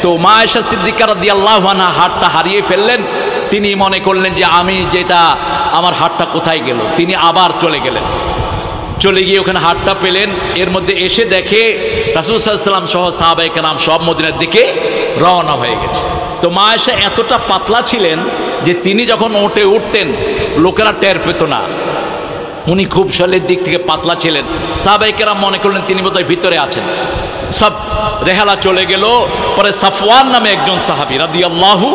তো মা আয়েশা সিদ্দিকা রাদিয়াল্লাহু আনহা হাতটা হারিয়ে ফেললেন। তিনি মনে করলেন যে আমি যেটা, আমার হাতটা কোথায় গেল। তিনি আবার চলে গেলেন, চলে গিয়ে ওখানে হাতটা পেলেন। এর মধ্যে এসে দেখে রাসূল সাল্লাল্লাহু আলাইহি ওয়াসাল্লাম সহ সাহাবায়ে কেরাম সব মদিনার দিকে রওনা হয়ে গেছে। তো মা আয়েশা এতটা পাতলা ছিলেন যে তিনি যখন ওঠে উঠতেন লোকেরা টের পেত না। উনি খুব শরীরের দিক থেকে পাতলা ছিলেন। সাহাবায়ে কেরাম মনে করলেন তিনি বোধহয় ভিতরে আছেন। সব রেহালা চলে গেল। পরে সাফওয়ান নামে একজন সাহাবী রাদিয়াল্লাহু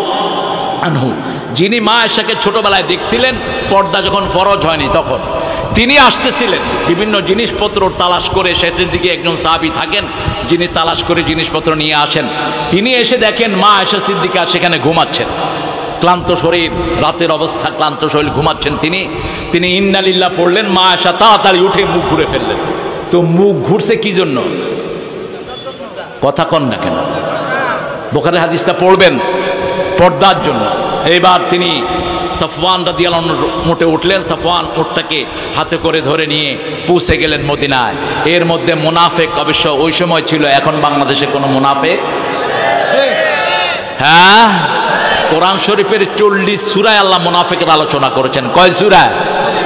আনহু, যিনি মা আয়েশাকে ছোটবেলায় দেখছিলেন, পর্দা যখন ফরজ হয়নি তখন তিনি আসতেছিলেন বিভিন্ন জিনিসপত্র তালাশ করে। শেষের দিকে একজন সাহাবী থাকেন যিনি তালাশ করে জিনিসপত্র নিয়ে আসেন। তিনি এসে দেখেন মা আয়েশা সিদ্দিকা সেখানে ঘুমাচ্ছেন, ক্লান্ত শরীর, রাতের অবস্থা, ক্লান্ত শরীর, ঘুমাচ্ছেন তিনি ইন্না লিল্লাহ পড়লেন। মা আয়েশা তাড়াতাড়ি উঠে মুখ ঘুরে ফেললেন। তো মুখ ঘুরছে কি জন্য? কথা কন না কেন? বুখারীর হাদিসটা পড়বেন, পর্দার জন্য। এইবার তিনি সাফওয়ান রাদিয়াল্লাহু আনহু মোটে উঠলেন। সাফওয়ান উটটাকে হাতে করে ধরে নিয়ে পৌঁছে গেলেন মদিনায়। এর মধ্যে মুনাফিক অবশ্য ওই সময় ছিল, এখন বাংলাদেশে কোনো মুনাফিক? হ্যাঁ, কোরআন শরীফের 40 সূরায় আল্লাহ মুনাফিকের আলোচনা করেছেন। কয় সূরা?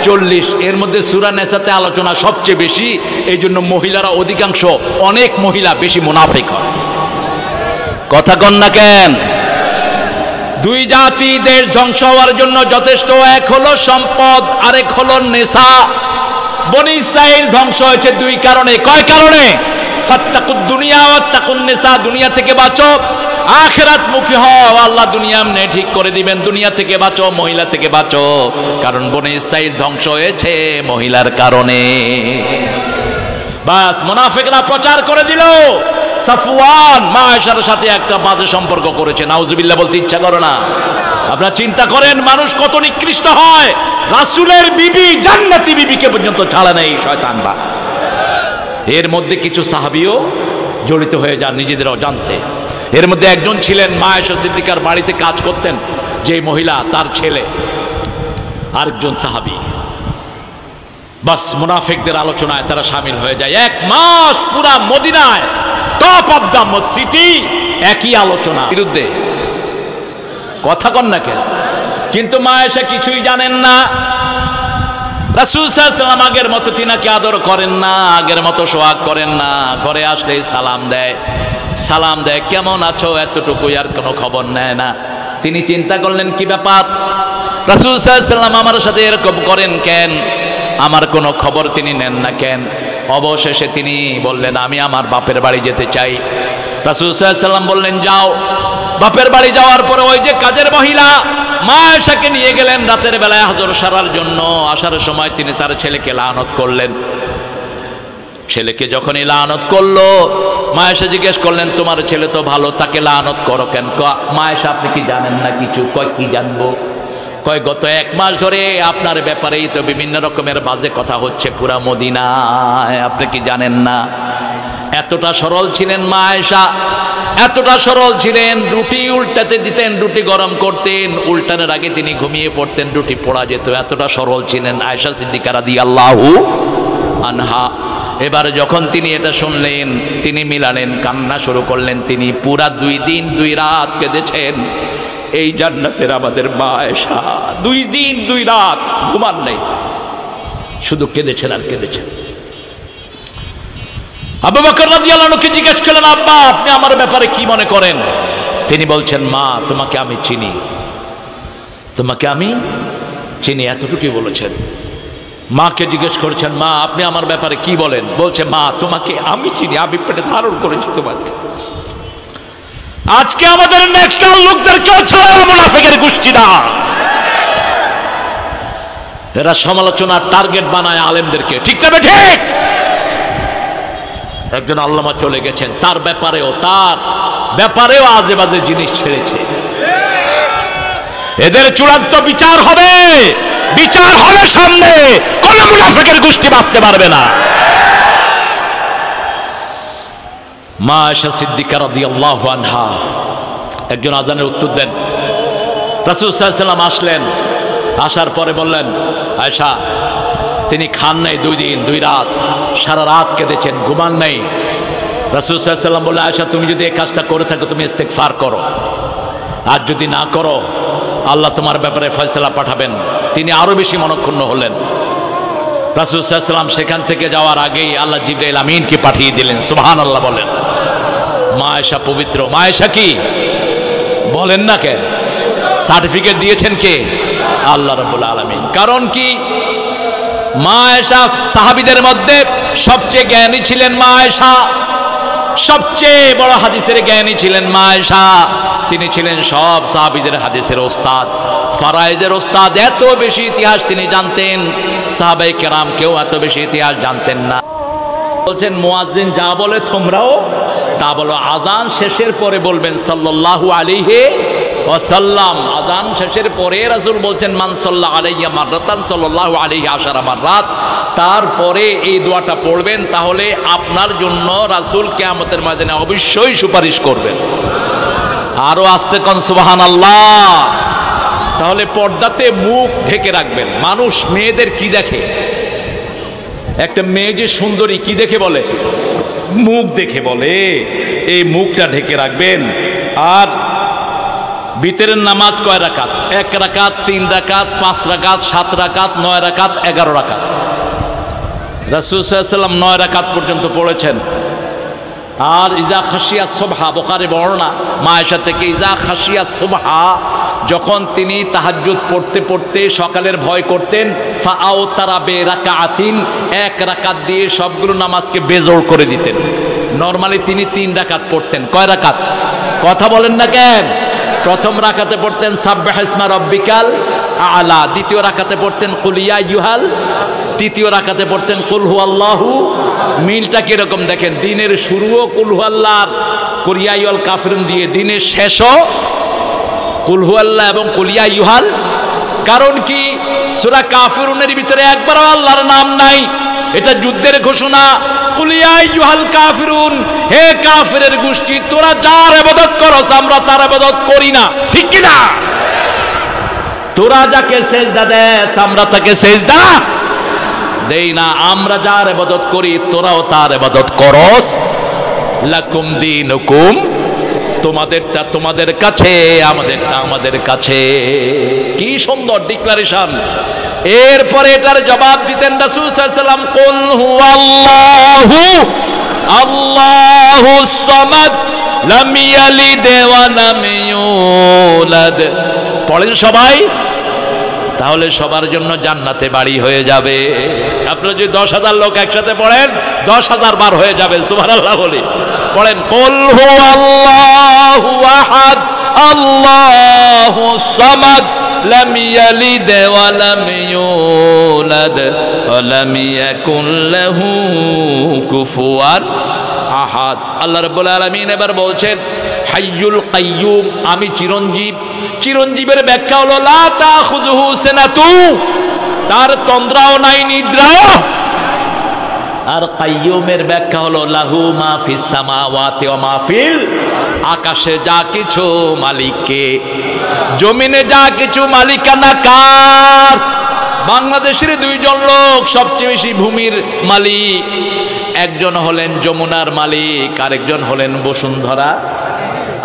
40। এর মধ্যে সূরা নিসাতে আলোচনা সবচেয়ে বেশি। এই জন্য মহিলারা অধিকাংশ, অনেক মহিলা বেশি মুনাফিক হয়। কথা কন না কেন? দুই জাতি দেশ ধ্বংস হওয়ার জন্য যথেষ্ট। এক হলো সম্পদ, আরেক হলো নেশা। বনি ইসরাইল ধ্বংস হয়েছে দুই কারণে। কয় কারণে? ফাত্তাকুদ দুনিয়া ওয়াত্তাকুন নেশা। দুনিয়া থেকে বাঁচো, আখিরাত মুখী হও, আল্লাহ দুনিয়া এমনি ঠিক করে দিবেন। দুনিয়া থেকে বাঁচো, মহিলা থেকে বাঁচো। কারণ বনি ইসরাইল ধ্বংস হয়েছে মহিলার কারণে। বাস, মুনাফিকরা প্রচার করে দিল সাফওয়ান মা আয়েশার সাথে একটা বাজে সম্পর্ক করেছে। নাউজুবিল্লাহ বলতে ইচ্ছা করে না? আপনারা চিন্তা করেন মানুষ কত নিকৃষ্ট হয়। রাসূলের বিবি, জান্নাতি বিবিকে পর্যন্ত ছাড়ে না এই শয়তানরা। এর মধ্যে কিছু সাহাবীও জড়িত হয়ে যান নিজেদের অজান্তে। এর মধ্যে একজন ছিলেন মা আয়েশা সিদ্দিকার বাড়িতে কাজ করতেন যে মহিলা, তার ছেলে আরেকজন সাহাবী। বাস, মুনাফিকদের আলোচনায় তারা শামিল হয়ে যায়। 1 মাস পুরা মদিনায়, টপ অফ দ্য সিটি, একই আলোচনা বিরুদ্ধে। কথা কন না কেন? কিন্তু মা আয়েশা কিছুই জানেন না। রাসূল সাল্লাল্লাহু আলাইহি ওয়াসাল্লাম আগের মতো তিনাকে আদর করেন না, আগের মতো সোহাগ করেন না। ঘরে আসলে সালাম দেয়, কেমন আছো এতটুকু, আর কোনো খবর নেয় না। তিনি চিন্তা করলেন কি ব্যাপার, রাসূল সাল্লাল্লাহু আলাইহি ওয়াসাল্লাম আমার সাথে এরকম করেন কেন, আমার কোনো খবর তিনি নেন না কেন? অবশেষে তিনি বললেন আমি আমার বাপের বাড়ি যেতে চাই। রাসূল সাল্লাল্লাহু আলাইহি ওয়াসাল্লাম বললেন যাও। বাপের বাড়ি যাওয়ার পরে ওই যে কাজের মহিলা মা আয়েশাকে নিয়ে গেলেন রাতের বেলায় হজর সারার জন্য। আসার সময় তিনি তার ছেলেকে লানত করলেন। ছেলেকে যখনই লানত করলো, মা আয়েশা জিজ্ঞেস করলেন তোমার ছেলে তো ভালো, তাকে লানত করো কেন? মা আয়েশা আপনি কি জানেন না কিছু? কয় কি জানবো? কয় গত 1 মাস ধরে আপনার ব্যাপারেই তো বিভিন্ন রকমের বাজে কথা হচ্ছে পুরা মদিনায়, আপনি কি জানেন না? এতটা সরল ছিলেন মা আয়েশা, এতটা সরল ছিলেন। রুটি উল্টাতে দিতেন, রুটি গরম করতেন, উল্টানোর আগে তিনি ঘুমিয়ে পড়তেন, রুটি পোড়া যেত। এতটা সরল ছিলেন আয়েশা সিদ্দিকা রাদিয়াল্লাহু আনহা। এবার যখন তিনি এটা শুনলেন, তিনি মিলালেন, কান্না শুরু করলেন। তিনি পুরা 2 দিন 2 রাত কেঁদেছেন। এই জান্নাতের আমাদের মা আয়েশা 2 দিন 2 রাত ঘুমান নেই, শুধু কেঁদেছেন আর কেঁদেছেন। আবু বকর রাদিয়াল্লাহু আনহুকে জিজ্ঞেস করলেন, আব্বা আপনি আমার ব্যাপারে কি মনে করেন? তিনি বলছেন, মা তোমাকে আমি চিনি, তোমাকে আমি চিনি, এতটুকুই বলেছেন। মাকে জিজ্ঞেস করছেন, মা আপনি আমার ব্যাপারে কি বলেন? বলছে, মা তোমাকে আমি চিনি, আমি পেটে ধারণ করেছি তোমাকে। আজকে আমাদের নেক্সটাল লোকদেরকেও ছাড়া মুনাফিকের গোষ্ঠী না, এরা সমালোচনার টার্গেট বানায় আলেমদেরকে, ঠিক না ঠিক? একজন আল্লামা চলে গেছেন, তার ব্যাপারেও আজে বাজে জিনিস ছেড়েছে। এদের চূড়ান্ত বিচার হবে সামনে, কোন মুনাফিকের গোষ্ঠী বাঁচতে পারবে না। মা আয়েশা সিদ্দিকা রাদিয়াল্লাহু আনহা একজন আজানের উত্তর দেন। রাসূল সাল্লাল্লাহু আলাইহি ওয়াসাল্লাম আসলেন, আসার পরে বললেন, আয়েশা তিনি খান নাই 2 দিন 2 রাত, সারা রাত কেঁদেছেন, ঘুমান নাই। রাসূল সাল্লাল্লাহু আলাইহি ওয়াসাল্লাম বললেন, আয়েশা তুমি যদি এই কাজটা করে থাকো তুমি ইস্তেগফার করো, আর যদি না করো আল্লাহ তোমার ব্যাপারে ফয়সালা পাঠাবেন। তিনি আরো বেশি মনক্ষুণ্ণ হলেন। রাসূল সাল্লাল্লাহু আলাইহি ওয়াসাল্লাম সেখান থেকে যাওয়ার আগেই আল্লাহ জিবরাইল আমিনকে পাঠিয়ে দিলেন। সুবহানাল্লাহ বলেন। মা আয়েশা পবিত্র। মা আয়েশা কি বলেন না, কে সার্টিফিকেট দিয়েছেন? কে? আল্লাহ রাব্বুল আলামিন। কারণ কি, মা আয়েশা সাহাবীদের মধ্যে সবচেয়ে জ্ঞানী ছিলেন মা আয়েশা, সবচেয়ে বড় হাদিসের জ্ঞানী ছিলেন মা আয়েশা। তিনি ছিলেন সব সাহাবীদের হাদিসের ওস্তাদ, ফারায়েজের ওস্তাদ। এত বেশি ইতিহাস তিনি জানতেন, সাহাবায়ে কেরাম কেউ এত বেশি ইতিহাস জানতেন না। বলছেন, মুয়াজ্জিন যা বলে তোমরাও তা বলো। আজান শেষের পরে বলবেন সাল্লাল্লাহু আলাইহি ওয়াসাল্লাম। আজান শেষের পরে রাসূল বলছেন, মান সাল্লা আলাইয়া মাররাতান সাল্লাল্লাহু আলাইহি আশারা মাররাত। তারপরে এই দোয়াটা পড়বেন, তাহলে আপনার জন্য রাসূল কিয়ামতের ময়দানে অবশ্যই সুপারিশ করবেন। আরো আস্তে কোন সুবহানাল্লাহ। তাহলে পর্দাতে মুখ ঢেকে রাখবেন। মানুষ মেয়েদের কি দেখে? একটা মেয়ে যে সুন্দরী কি দেখে বলে? মুখ দেখে বলে। এই মুখটা ঢেকে রাখবেন। আর ভিতরের নামাজ কয় রাকাত? 1 রাকাত, 3 রাকাত, 5 রাকাত, 7 রাকাত, 9 রাকাত, 11 রাকাত। রাসূল সাল্লাল্লাহু আলাইহি ওয়াসাল্লাম 9 রাকাত পর্যন্ত পড়েছেন। আর ইজা খাশিয়া সুবহা, বুখারী বর্ণনা মা আয়েশা থেকে, ইজা খাশিয়া সুবহা, যখন তিনি তাহাজ্জুদ পড়তে পড়তে সকালের ভয় করতেন, ফাআউতারা বিরাকাতিন, 1 রাকাত দিয়ে সবগুলো নামাজকে বেজোড় করে দিতেন। নরমালি তিনি 3 রাকাত পড়তেন। কয় রাকাত? কথা বলেন না কেন? প্রথম রাকাতে পড়তেন সাব্বিহ ইসমা রাব্বিকাল আলা, দ্বিতীয় রাকাতে পড়তেন কুল ইয়া আইয়ুহাল, তৃতীয় রাকাতে পড়তেন কুল হুয়াল্লাহু। মিলটা কিরকম দেখেন, দিনের শুরুও কুল হুয়াল্লাহ কুল ইয়া আইয়ুহাল কাফিরুন দিয়ে, দিনের শেষও কুল হুয়াল্লাহ এবং কুল ইয়া আইয়ুহাল। কারণ কি, সূরা কাফিরুনের ভিতরে একবারও আল্লাহর নাম নাই, এটা যুদ্ধের ঘোষণা। কুল ইয়া আইয়ুহাল কাফিরুন, হে কাফিরের গোষ্ঠী, তোরা যার ইবাদত করস আমরা তার ইবাদত করি না, ঠিক কি না? তোরা যাকে সেজদা দেস আমরা তাকে সেজদা দেই না। আমরা যার ইবাদত করি তোরাও তার ইবাদত করস। লাকুম দীনুকুম, তোমাদেরটা তোমাদের কাছে, আমাদেরটা আমাদের কাছে। কি সুন্দর ডিক্লারেশন। এরপরে এটার জবাব দিতেন রাসূল সাল্লাল্লাহু আলাইহি ওয়াসাল্লাম, কুল হুয়াল্লাহু আল্লাহুস সামাদ লাম ইয়ালিদ ওয়া লাম ইউলাদ। পড়েন সবাই, তাহলে সবার জন্য জান্নাতে বাড়ি হয়ে যাবে। আপনারা যদি 10,000 লোক একসাথে পড়েন 10,000 বার হয়ে যাবে। সুবহানাল্লাহ বলি। পড়েন, কুল হুয়াল্লাহু আহাদ আল্লাহুস সামাদ লাম ইয়ালিদ ওয়া লাম ইউলাদ ওয়া লাম ইয়াকুল লাহু কুফুয়ান আহাদ। আল্লাহ রাব্বুল আলামিন এবার বলছেন, হাইয়ুল কাইয়ুম, আমি চিরঞ্জীব। চিরঞ্জীবের ব্যাখ্যা হলো লা তাখুযুহু সিনাতু, তার তন্দ্রাও নাই নিদ্রাও। আর কাইয়ুমের ব্যাখ্যা হলো লাহু মা ফিস সামাওয়াতি ওয়া মা ফিল, আকাশে যা কিছু মালিককে, জমিনে যা কিছু মালিকানা কার? বাংলাদেশের দুইজন লোক সবচেয়ে বেশি ভূমির মালিক, একজন হলেন যমুনার মালিক, আরেকজন হলেন বসুন্ধরা।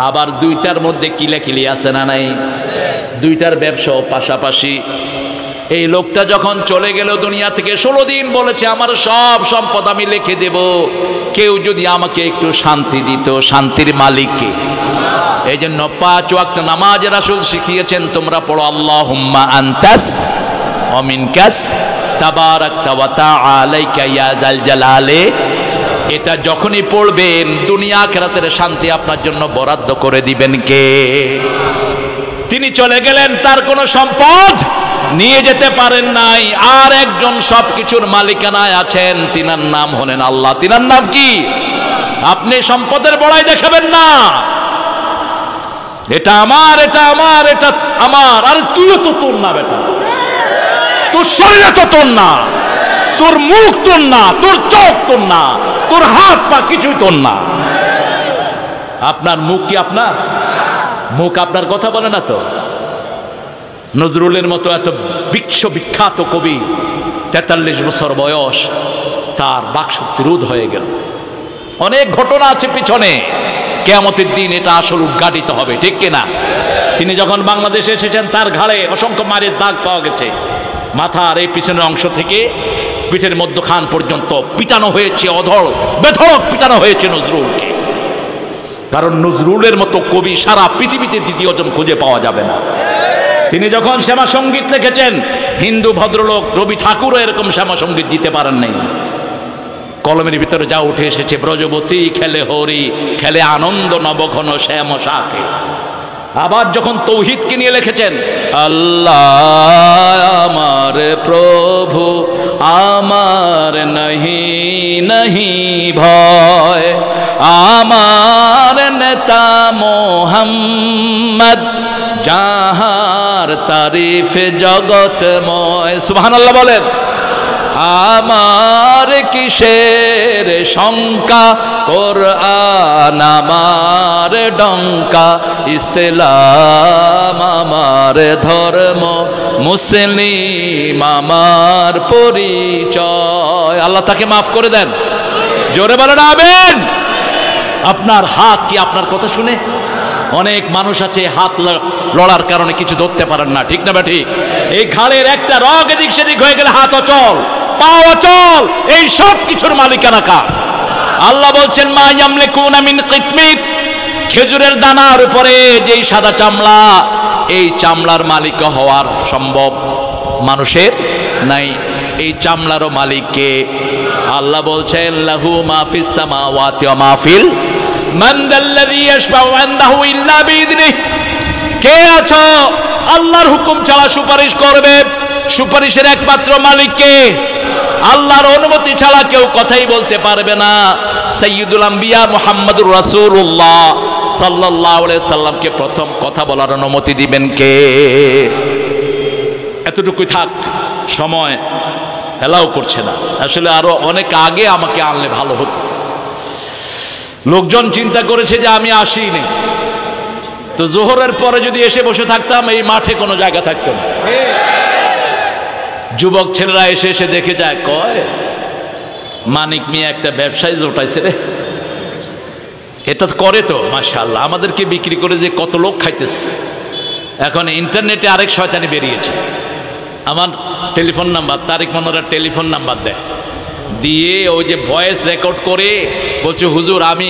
আবার দুইটার মধ্যে কিলাকিলি আছে না নাই? দুইটার ব্যবসাও পাশাপাশি। এই লোকটা যখন চলে গেল দুনিয়া থেকে, 16 দিন বলেছে আমার সব সম্পদ আমি লিখে দেব, কেউ যদি আমাকে একটু শান্তি দিত। শান্তির মালিককে। এই জন্য 5 ওয়াক্ত নামাজ রাসূল শিখিয়েছেন, তোমরা পড়ো আল্লাহুম্মা আনতাস ওয়া মিনকাস তাবারাকতা ওয়া তাআলাইকা ইয়া যাল জালালে। এটা যখনই পড়বেন দুনিয়া আখিরাতের শান্তি আপনার জন্য বরাদ্দ করে দিবেন কে? তিনি চলে গেলেন, তার কোনো সম্পদ নিয়ে যেতে পারেন নাই। আর একজন সবকিছুর মালিকানায় আছেন, তিনার নাম হলেন আল্লাহ। তিনার নাম কি? আপনি সম্পদের বড়াই দেখাবেন না, এটা আমার, এটা আমার, এটা আমার। আর তুইও তো তোর না বেটা, তোর শরীরে তো তোর না, তোর মুখ তোর না, তোর চোখ তোর না, তোর হাত পা কিছুই তোর না। আপনার মুখ কি আপনার? মুখ আপনার কথা বলে না তো। নজরুলের মতো এত বিখ্যাত কবি, 43 বছর বয়স, তার বাকশক্তি রোধ হয়ে গেল। অনেক ঘটনা আছে পিছনে, কিয়ামতের দিন এটা আসল উদ্ঘাটিত হবে, ঠিক কিনা? তিনি যখন বাংলাদেশে এসেছেন, তার ঘাড়ে অসংখ্য মারের দাগ পাওয়া গেছে। মাথার এই পিছনের অংশ থেকে পিঠের মধ্যখান পর্যন্ত পিটানো হয়েছে, অধড় বেধড়ক পিটানো হয়েছে নজরুলকে। কারণ নজরুলের মতো কবি সারা পৃথিবীতে দ্বিতীয়জন খুঁজে পাওয়া যাবে না। তিনি যখন শ্যামা সঙ্গীত লিখেছেন, হিন্দু ভদ্রলোক রবি ঠাকুরও এরকম শ্যামা সঙ্গীত দিতে পারেন নাই। কলমের ভিতরে যা উঠে এসেছে, ব্রজবতী খেলে হরি, খেলে আনন্দ নবঘন শ্যাম শাকে। আবার যখন তৌহিদকে নিয়ে লিখেছেন, আল্লাহ আমার প্রভু আমার নাহি নাহি ভয়, আমার নেতা মোহাম্মদ যাহার তারিফ জগৎময়। সুবহানাল্লাহ বলেন। আমার কিসের শঙ্কা, কোরআন আমার ডঙ্কা, ইসলাম আমার ধর্ম, মুসলিম আমার পরিচয়। আল্লাহ তাকে মাফ করে দেন। জোরে বলেন আমিন। আপনার হাত কি আপনার কথা শুনে? অনেক মানুষ আছে হাত লড়ার কারণে কিছু ধরতে পারেন না, ঠিক না বা ঠিক? এই ঘাড়ের একটা রগ এদিক সেদিক হয়ে গেলে হাত অচল, পা অচল। এই সব কিছুর মালিকানা কার? আল্লাহ বলছেন, মা ইয়ামলিকুনা মিন কিতমির, খেজুরের দানার উপরে যেই সাদা চামড়া, এই চামড়ার মালিক হওয়ার সম্ভব মানুষের নাই। এই চামড়ারও মালিককে? আল্লাহ বলছেন, লাহু মা ফিস সামাওয়াতি ওয়া মা ফিল মান যাল্লাযী ইয়াশফাউ ইনদাহু ইল্লা বিইذনিহি। কে আছো আল্লাহর হুকুম ছাড়া সুপারিশ করবে? সুপারিশের একমাত্র মালিক কে? আল্লাহর অনুমতি ছাড়া কেউ কথাই বলতে পারবে না। সাইয়্যিদুল আম্বিয়া মুহাম্মদুর রাসূলুল্লাহ সাল্লাল্লাহু আলাইহি সাল্লামকে প্রথম কথা বলার অনুমতি দিবেন কে? এতটুকুই থাক, সময় এলাও করছে না। আসলে আরো অনেক আগে আমাকে আনলে ভালো হতো। লোকজন চিন্তা করেছে যে আমি আসিনি, তো জোহরের পরে যদি এসে বসে থাকতাম, এই মাঠে কোনো জায়গা থাকতো না। যুবক ছেলেরা এসে এসে দেখে যায়, কয় মানিক মিয়া একটা ব্যবসায়ী জোটাইছে রে। এটা করে তো মাশাআল্লাহ, আমাদেরকে বিক্রি করে যে কত লোক খাইতেছে। এখন ইন্টারনেটে আরেক শয়তানি বেরিয়েছে। আমার টেলিফোন নাম্বার, তারিক মনোয়ারের টেলিফোন নাম্বার দেয়, দিয়ে ওই যে ভয়েস রেকর্ড করে বলছে, হুজুর আমি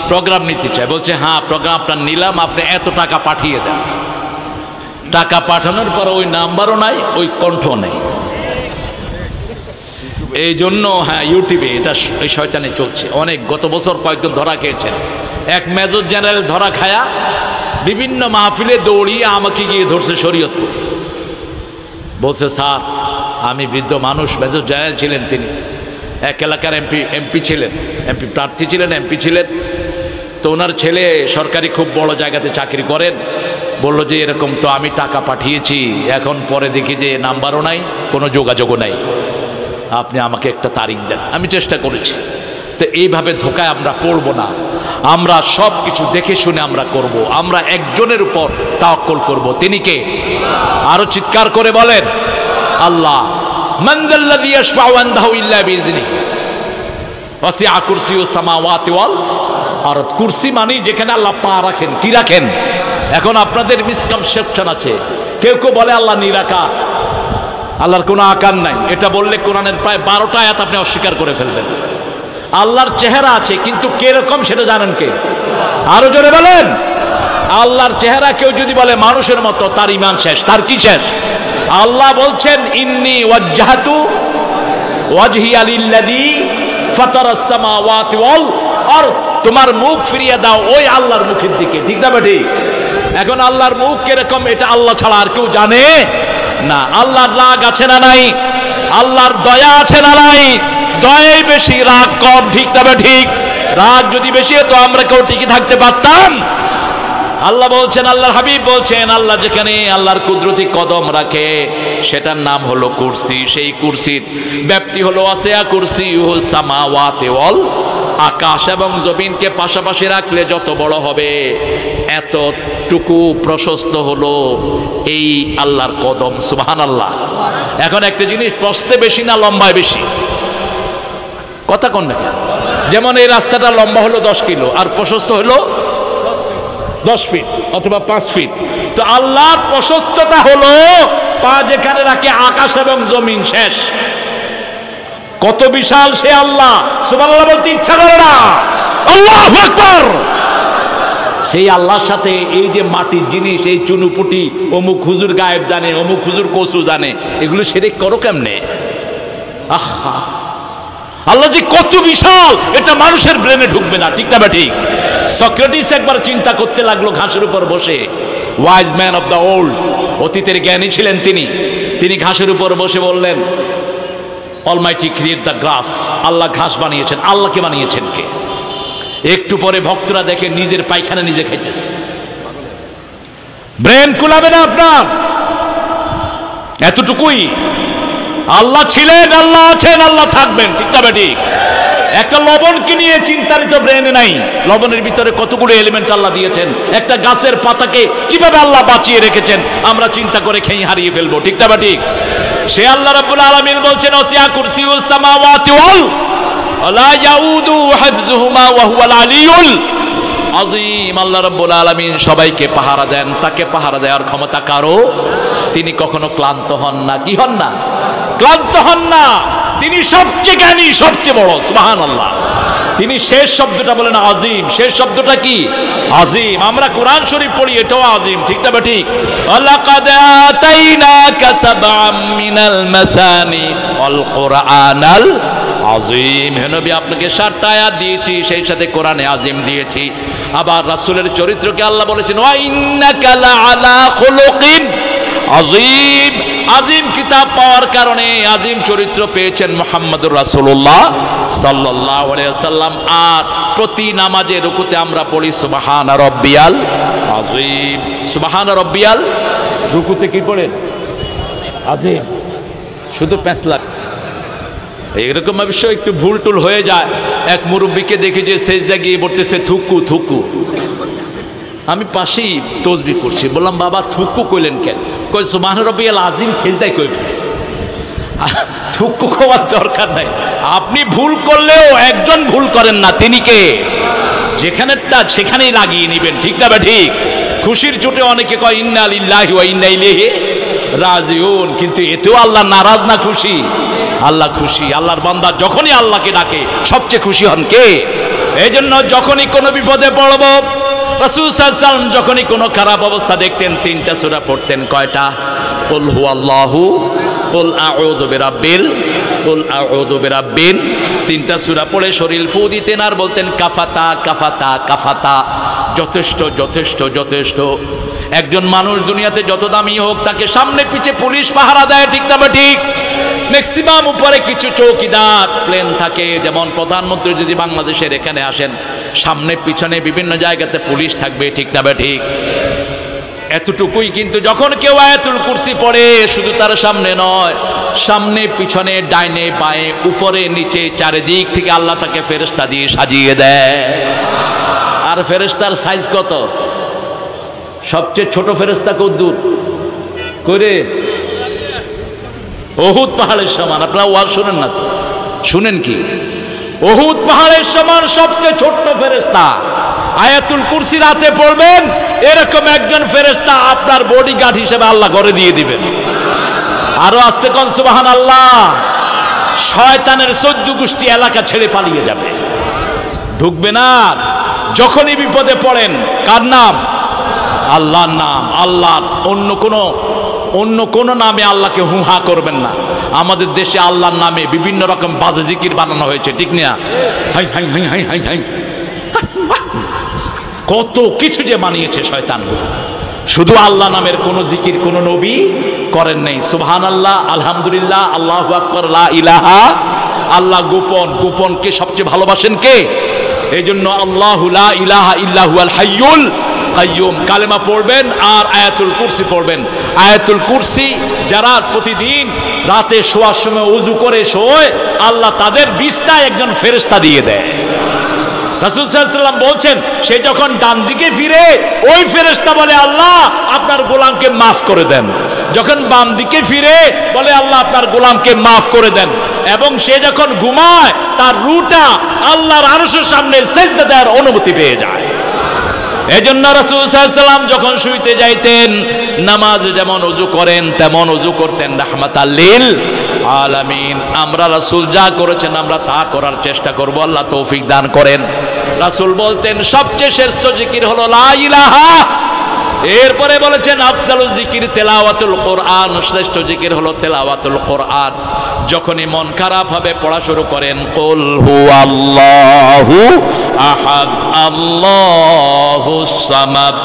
প্রোগ্রাম নিতে চাই। বলছে, হ্যাঁ প্রোগ্রাম আপনার নিলাম, আপনি এত টাকা পাঠিয়ে দেন। টাকা পাঠানোর পর ওই নাম্বারও নাই, ওই কণ্ঠও নেই। এই জন্য হ্যাঁ, ইউটিউবে এটা এই শয়তানি চলছে অনেক। গত বছর কয়েকজন ধরা খেয়েছেন। এক মেজর জেনারেল ধরা খায়া বিভিন্ন মাহফিলে দৌড়িয়ে আমাকে গিয়ে ধরছে শরীয়তপুর। বলছে, স্যার আমি বৃদ্ধ মানুষ, মেজর জেনারেল ছিলেন তিনি, এক এলাকার এমপি ছিলেন, এমপি প্রার্থী ছিলেন, এমপি ছিলেন। তো ওনার ছেলে সরকারি খুব বড় জায়গাতে চাকরি করেন। বললো যে এরকম, তো আমি টাকা পাঠিয়েছি, এখন পরে দেখি যে নাম্বারও নাই, কোনো যোগাযোগও নাই, আপনি আমাকে একটা তারিখ দেন। আমি চেষ্টা করেছি। তো এইভাবে ধোকায় আমরা পড়ব না, আমরা সব কিছু দেখে শুনে আমরা করব। আমরা একজনের উপর তাওয়াক্কুল করব, তিনি কে? আরো চিৎকার করে বলেন, আল্লাহ। মান যাল্লাযী ইয়াশফাউ ইনদাহু ইল্লা বিইযনিহি ওয়াসিআ কুরসিয়ুস সামাওয়াতি ওয়াল আরদ। কুরসি মানে যেখানে আল্লাহ পা রাখেন। কি রাখেন? এখন আপনাদের মিসকনসেপশন আছে, কেউ কেউ বলে আল্লাহ নিরাকার, আল্লাহর কোনো আকার নাই। এটা বললে কোরআনের প্রায় 12টা আয়াত আপনি অস্বীকার করে ফেলবেন। আল্লাহর চেহারা আছে, কিন্তু কিরকম সেটা জানেন কে? আরো জোরে বলেন। আল্লাহর চেহারা কেউ যদি বলে মানুষের মতো, তার ঈমান শেষ। তার কি শেষ? আল্লাহ বলছেন ইন্নী ওয়াজ্জাহতু ওয়াজহিয়া লিল্লাযী ফাতারাস সামাওয়াতি ওয়াল আরদ। তোমার মুখ ফিরিয়ে দাও ওই আল্লাহর মুখের দিকে। ঠিক না বেটি? এখন আল্লাহর মুখ কিরকম এটা আল্লাহ ছাড়া আর কেউ জানে না। আল্লাহর রাগ আছে না নাই? আল্লাহর দয়া আছে না নাই? দয়াই বেশি, রাগ কম। ঠিক না ঠিক? রাগ যদি বেশি হতো আমরা কেউ টিকে থাকতে পারতাম? আল্লাহ বলছেন, আল্লাহর হাবিব বলছেন, আল্লাহ যেখানে আল্লাহর কুদরতি কদম রাখে সেটার নাম হলো কুরসি। সেই কুরসির ব্যাপ্তি হলো ওয়াসিআ কুরসিয়ুস সামাওয়াতি ওয়াল, আকাশ এবং জমিনকে পাশাপাশি রাখলে যত বড় হবে এতটুকু প্রশস্ত হলো এই আল্লাহর কদম। সুবহানাল্লাহ। এখন একটা জিনিস, প্রস্থে বেশি না লম্বায় বেশি? কথা কোন না? যেমন এই রাস্তাটা লম্বা হলো 10 কিলো আর প্রশস্ত হলো 10 ফিট অথবা 5 ফিট। তো আল্লাহর প্রশস্ততা হলো পা যেখানে রাখে আকাশ এবং জমিন শেষ। কত বিশাল সে আল্লাহ! সুবহানাল্লাহ বলতে ইচ্ছা করে না? আল্লাহু আকবার। সেই আল্লাহর সাথে এই যে মাটির জিনিস, এই চুনুপুটি, অমুক হুজুর গায়েব জানে, অমুক হুজুর কসু জানে, এগুলো শিরক করো কেমনে? আহা, আল্লাহ যে কত বিশাল এটা মানুষের ব্রেনে ঢুকবে না। ঠিক না ঠিক? সক্রেটিস একবার চিন্তা করতে লাগলো ঘাসের উপর বসে। Wise man of the old, অতীতের জ্ঞানী ছিলেন তিনি ঘাসের উপর বসে বললেন, অলমাইটি ক্রিয়েট দ্য গ্রাস। আল্লাহ ঘাস বানিয়েছেন। আল্লাহকে বানিয়েছেন কে? একটু পরে ভক্তরা দেখে নিজের পায়খানা নিজে খাইতেছে। ব্রেন কুলাবে না আপনার? এতটুকুই। আল্লাহ ছিলেন, আল্লাহ আছেন, আল্লাহ থাকবেন। ঠিক না ঠিক? একটা লবণকে নিয়ে চিন্তারিত ব্রেনে নাই। লবণের ভিতরে কতগুলো এলিমেন্ট আল্লাহ দিয়েছেন। একটা গাছের পাতাকে কিভাবে আল্লাহ বাঁচিয়ে রেখেছেন আমরা চিন্তা করে খেয়ে হারিয়ে ফেলবো। ঠিক না ঠিক? সে আল্লাহ রাব্বুল আলামিন বলছেন ওয়াসিআ কুরসিয়ুস সামাওয়াতি ওয়াল লা ইয়াউদু হিফযুহুমা ওয়া হুয়াল আলিয়ুল আযীম। আল্লাহ রাব্বুল আলামিন সবাইকে পাহারা দেন। তাকে পাহারা দেওয়ার ক্ষমতা কারো? তিনি কখনো ক্লান্ত হন না। কি হন না? ক্লান্ত হন না। তিনি সবচেয়ে জ্ঞানী, সবচেয়ে বড়। সুবহানাল্লাহ। তিনি শেষ শব্দটা বলেন আজিম। শেষ শব্দটা কি? আজিম। আমরা কোরআন শরীফ পড়ি, এটাও আজিম। ঠিক না ঠিক? লাকাদ আতাইনাকা সাবআম মিনাল মাসানি ওয়াল কুরআনাল আজিম। হে নবী, আপনাকে 7টা আয়াত দিয়েছি, সেই সাথে কোরআনে আজিম দিয়েছি। আবার রাসূলের চরিত্রকে আল্লাহ বলেছেন ওয়া ইন্নাকা লাআলা খুলুকিন আজিম। আজিম কিতাব পাওয়ার কারণে আজিম চরিত্র পেয়েছেন মুহাম্মদুর রাসূলুল্লাহ সাল্লাল্লাহু আলাইহি ওয়াসাল্লাম। আর প্রতি নামাজে রুকুতে আমরা পড়ি সুবহানা রাব্বিয়াল আজিম। সুবহানা রাব্বিয়াল। রুকুতে কি পড়েন? আজিম। শুধু পেছলা এরকম বিষয় একটু ভুল টুল হয়ে যায়। এক মুরব্বীকে দেখি যে সেজদা গিয়ে পড়তেছে থুকু থুকু। আমি পাশেই তসবিহ করছি, বললাম বাবা থুকু কইলেন কেন? কই সুবহান রাব্বিয়াল আযীম সেজদায় কই ফেলছে। থুকু খাওয়ার দরকার নাই। আপনি ভুল করলেও একজন ভুল করেন না, তিনি কে? যেখানেরটা সেখানেই লাগিয়ে নেবেন। ঠিক না ঠিক? খুশির চোটে অনেকে কয় ইন্না লিল্লাহি ওয়া ইন্না ইলাইহি রাজিউন, কিন্তু এতেও আল্লাহ নারাজ না খুশি? আল্লাহ খুশি। আল্লাহর বান্দা যখনই আল্লাহকে ডাকে সবচেয়ে খুশি হন কে? এই জন্য যখনই কোনো বিপদে পড়ব, রাসূল সাল্লাল্লাহু আলাইহি ওয়াসাল্লাম যখনই কোনো খারাপ অবস্থা দেখতেন 3টা সূরা পড়তেন। কয়টা? কুল হুয়াল্লাহু, কুল আউযু বিরাব্বিল, কুল আউযু বিরাব্বিন। 3টা সূরা পড়ে শরীর ফু দিতেন আর বলতেন কাফাতা কাফাতা কাফাতা। যথেষ্ট যথেষ্ট যথেষ্ট। একজন মানুষ দুনিয়াতে যত দামি হোক, তাকে সামনে পিছে পুলিশ পাহারা দেয়। ঠিক না ঠিক? ম্যাক্সিমাম উপরে কিছু চৌকিদার প্লেন থাকে। যেমন প্রধানমন্ত্রী যদি বাংলাদেশের এখানে আসেন, সামনে পিছনে বিভিন্ন জায়গাতে পুলিশ থাকবে। ঠিক না ঠিক? এতটুকুই। কিন্তু যখন কেউ আয়াতুল কুরসি পড়ে, শুধু তার সামনে নয়, সামনে পিছনে ডাইনে বাঁয়ে উপরে নিচে চারিদিক থেকে আল্লাহ তাকে ফেরেশতা দিয়ে সাজিয়ে দেয়। আর ফেরেশতার সাইজ কত? সবচেয়ে ছোট ফেরেশতা কদ্দুর করে? উহুদ পাহাড়ের সমান। আপনারা ওয়াজ শুনেন না তো? শুনেন কি? উহুদ পাহাড়ের সমান সবচেয়ে ছোট্ট ফেরেশতা। আয়াতুল কুরসি রাতে পড়বেন, এরকম একজন ফেরেশতা আপনার বডিগার্ড হিসেবে আল্লাহ করে দিয়ে দিবেন। আরো আস্তে কোন সুবহানাল্লাহ। শয়তানের 14 গোষ্ঠী এলাকা ছেড়ে পালিয়ে যাবে, ঢুকবে না। যখনই বিপদে পড়েন কার নাম? আল্লাহর নাম। আল্লাহ অন্য কোন নামে আল্লাহকে হুহা করবেন না। আমাদের দেশে আল্লাহর নামে বিভিন্ন রকম বাজে জিকির বানানো হয়েছে, ঠিক না? High high high high high high, কত কিছু যে বানিয়েছে শয়তান। শুধু আল্লাহ নামের কোন জিকির কোন নবী করেন নাই। সুবহানাল্লাহ, আলহামদুলিল্লাহ, আল্লাহু আকবার, লা ইলাহা। আল্লাহ গোপনকে সবচেয়ে ভালোবাসেন কে? এই জন্য আল্লাহু লা ইলাহা ইল্লা হুয়াল হাইয়ুল কাইয়ুম কালেমা পড়বেন আর আয়াতুল কুরসি পড়বেন। আয়াতুল কুরসি যারা প্রতিদিন রাতে শোয়ার সময় ওযু করে শোয়, আল্লাহ তাদের বিছনায় একজন ফেরেশতা দিয়ে দেয়। রাসূল সাল্লাল্লাহু আলাইহি ওয়াসাল্লাম বলছেন, সে যখন ডান দিকে ফিরে ওই ফেরেশতা বলে, আল্লাহ আপনার গোলামকে মাফ করে দেন। যখন বাম দিকে ফিরে বলে, আল্লাহ আপনার গোলামকে মাফ করে দেন। এবং সে যখন ঘুমায় তার রূহটা আল্লাহর আরশের সামনে সিজদা দেওয়ার অনুমতি পেয়ে যায়। এজন্য রাসূল সাল্লাল্লাহু আলাইহি ওয়াসাল্লাম যখন শুইতে যাইতেন, নামাজ যেমন ওযু করেন তেমন ওযু করতেন রাহমাতাল লিল আলামিন। আমরা রাসূল যা করেছেন আমরা তা করার চেষ্টা করব, আল্লাহ তৌফিক দান করেন। রাসূল বলতেন সবচেয়ে শ্রেষ্ঠ জিকির হলো লা ইলাহা। এরপরে বলেছেন আফজালুল জিকির তেলাওয়াতুল কোরআন, শ্রেষ্ঠ জিকির হলো তেলাওয়াতুল কোরআন। যখনই মন খারাপ হবে পড়া শুরু করেন কুল হুয়াল্লাহু আহাদ আল্লাহুস সামাদ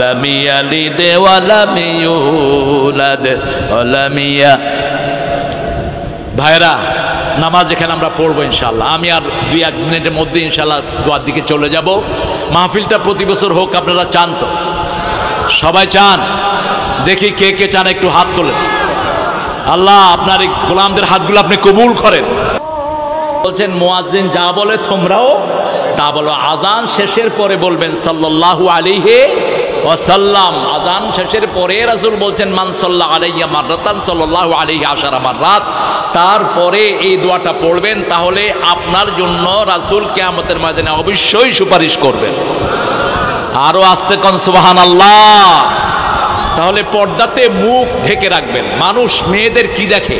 লাম ইয়ালিদ ওয়া লাম ইউলাদ ওয়া লাম ইয়া। ভাইরা, নামাজ এখানে আমরা পড়বো ইনশাআল্লাহ। আমি আর 2-1 মিনিটের মধ্যে ইনশাআল্লাহ দোয়ার দিকে চলে যাব। মাহফিলটা প্রতি বছর হোক, আপনারা চান তো? সবাই চান? দেখি কে কে চান, একটু হাত তোলেন। আল্লাহ আপনার এই গোলামদের হাতগুলো আপনি কবুল করেন। বলছেন মুয়াজ্জিন যা বলে তোমরাও তা বলো। আজান শেষের পরে বলবেন সাল্লাল্লাহু আলাইহি ওয়াসাল্লাম। আজান শেষের পরে রাসূল বলছেন মান সাল্লা আলাইয়া মাররাতান সাল্লাল্লাহু আলাইহি আশারা মাররাত। তারপরে এই দোয়াটা পড়বেন, তাহলে আপনার জন্য রাসূল কিয়ামতের ময়দানে অবশ্যই সুপারিশ করবেন। আরো আস্তে কোন সুবহানাল্লাহ। তাহলে পর্দাতে মুখ ঢেকে রাখবেন। মানুষ মেয়েদের কি দেখে?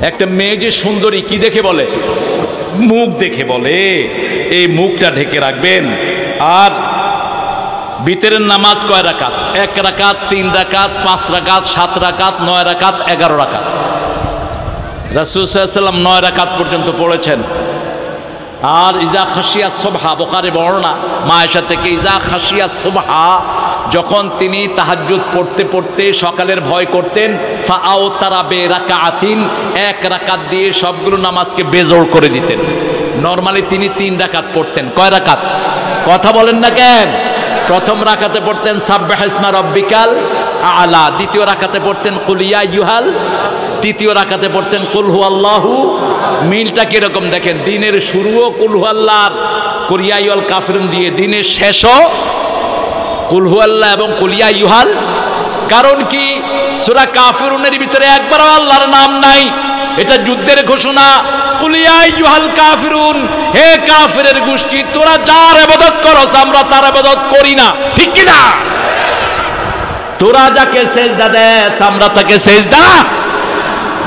একটা মেয়ে যে সুন্দরী কি দেখে বলে? মুখ দেখে বলে। এই মুখটা ঢেকে রাখবেন। আর ভিতরের নামাজ কয় রাকাত? 1 রাকাত, 3 রাকাত, 5 রাকাত, 7 রাকাত, 9 রাকাত, 11 রাকাত। রাসূল সাল্লাল্লাহু আলাইহি ওয়াসাল্লাম 9 রাকাত পর্যন্ত পড়েছেন। আর ইজা খাশিয়া সুবহা, বুখারী বর্ণনা মা আয়েশা থেকে, ইজা খাশিয়া সুবহা, যখন তিনি তাহাজ্জুদ পড়তে পড়তে সকালের ভয় করতেন, ফাআও তারা বে রাকাতিন, 1 রাকাত দিয়ে সবগুলো নামাজকে বেজোড় করে দিতেন। নরমালি তিনি 3 রাকাত পড়তেন। কয় রাকাত? কথা বলেন না কেন? প্রথম রাকাতে পড়তেন সাব্বিহ ইসমা রাব্বিকাল আলা, দ্বিতীয় রাকাতে পড়তেন কুল ইয়া আইয়ুহাল, তৃতীয় রাকাতে পড়তেন কুল হুয়াল্লাহু। মিলটা কিরকম দেখেন? দিনের শুরুও কুল হুয়াল্লাহ কুল ইয়া আইয়ুহাল কাফিরুন দিয়ে, দিনের শেষও কুল হুয়াল্লাহ এবং কুল ইয়া আইয়ুহাল। কারণ কি? সূরা কাফিরুনের ভিতরে একবারও আল্লাহর নাম নাই, এটা যুদ্ধের ঘোষণা। কুল ইয়া আইয়ুহাল কাফিরুন, হে কাফিরের গোষ্ঠী, তোরা যার ইবাদত করস আমরা তার ইবাদত করি না, ঠিক কি না? তোরা যাকে সেজদা দেস আমরা তাকে সেজদা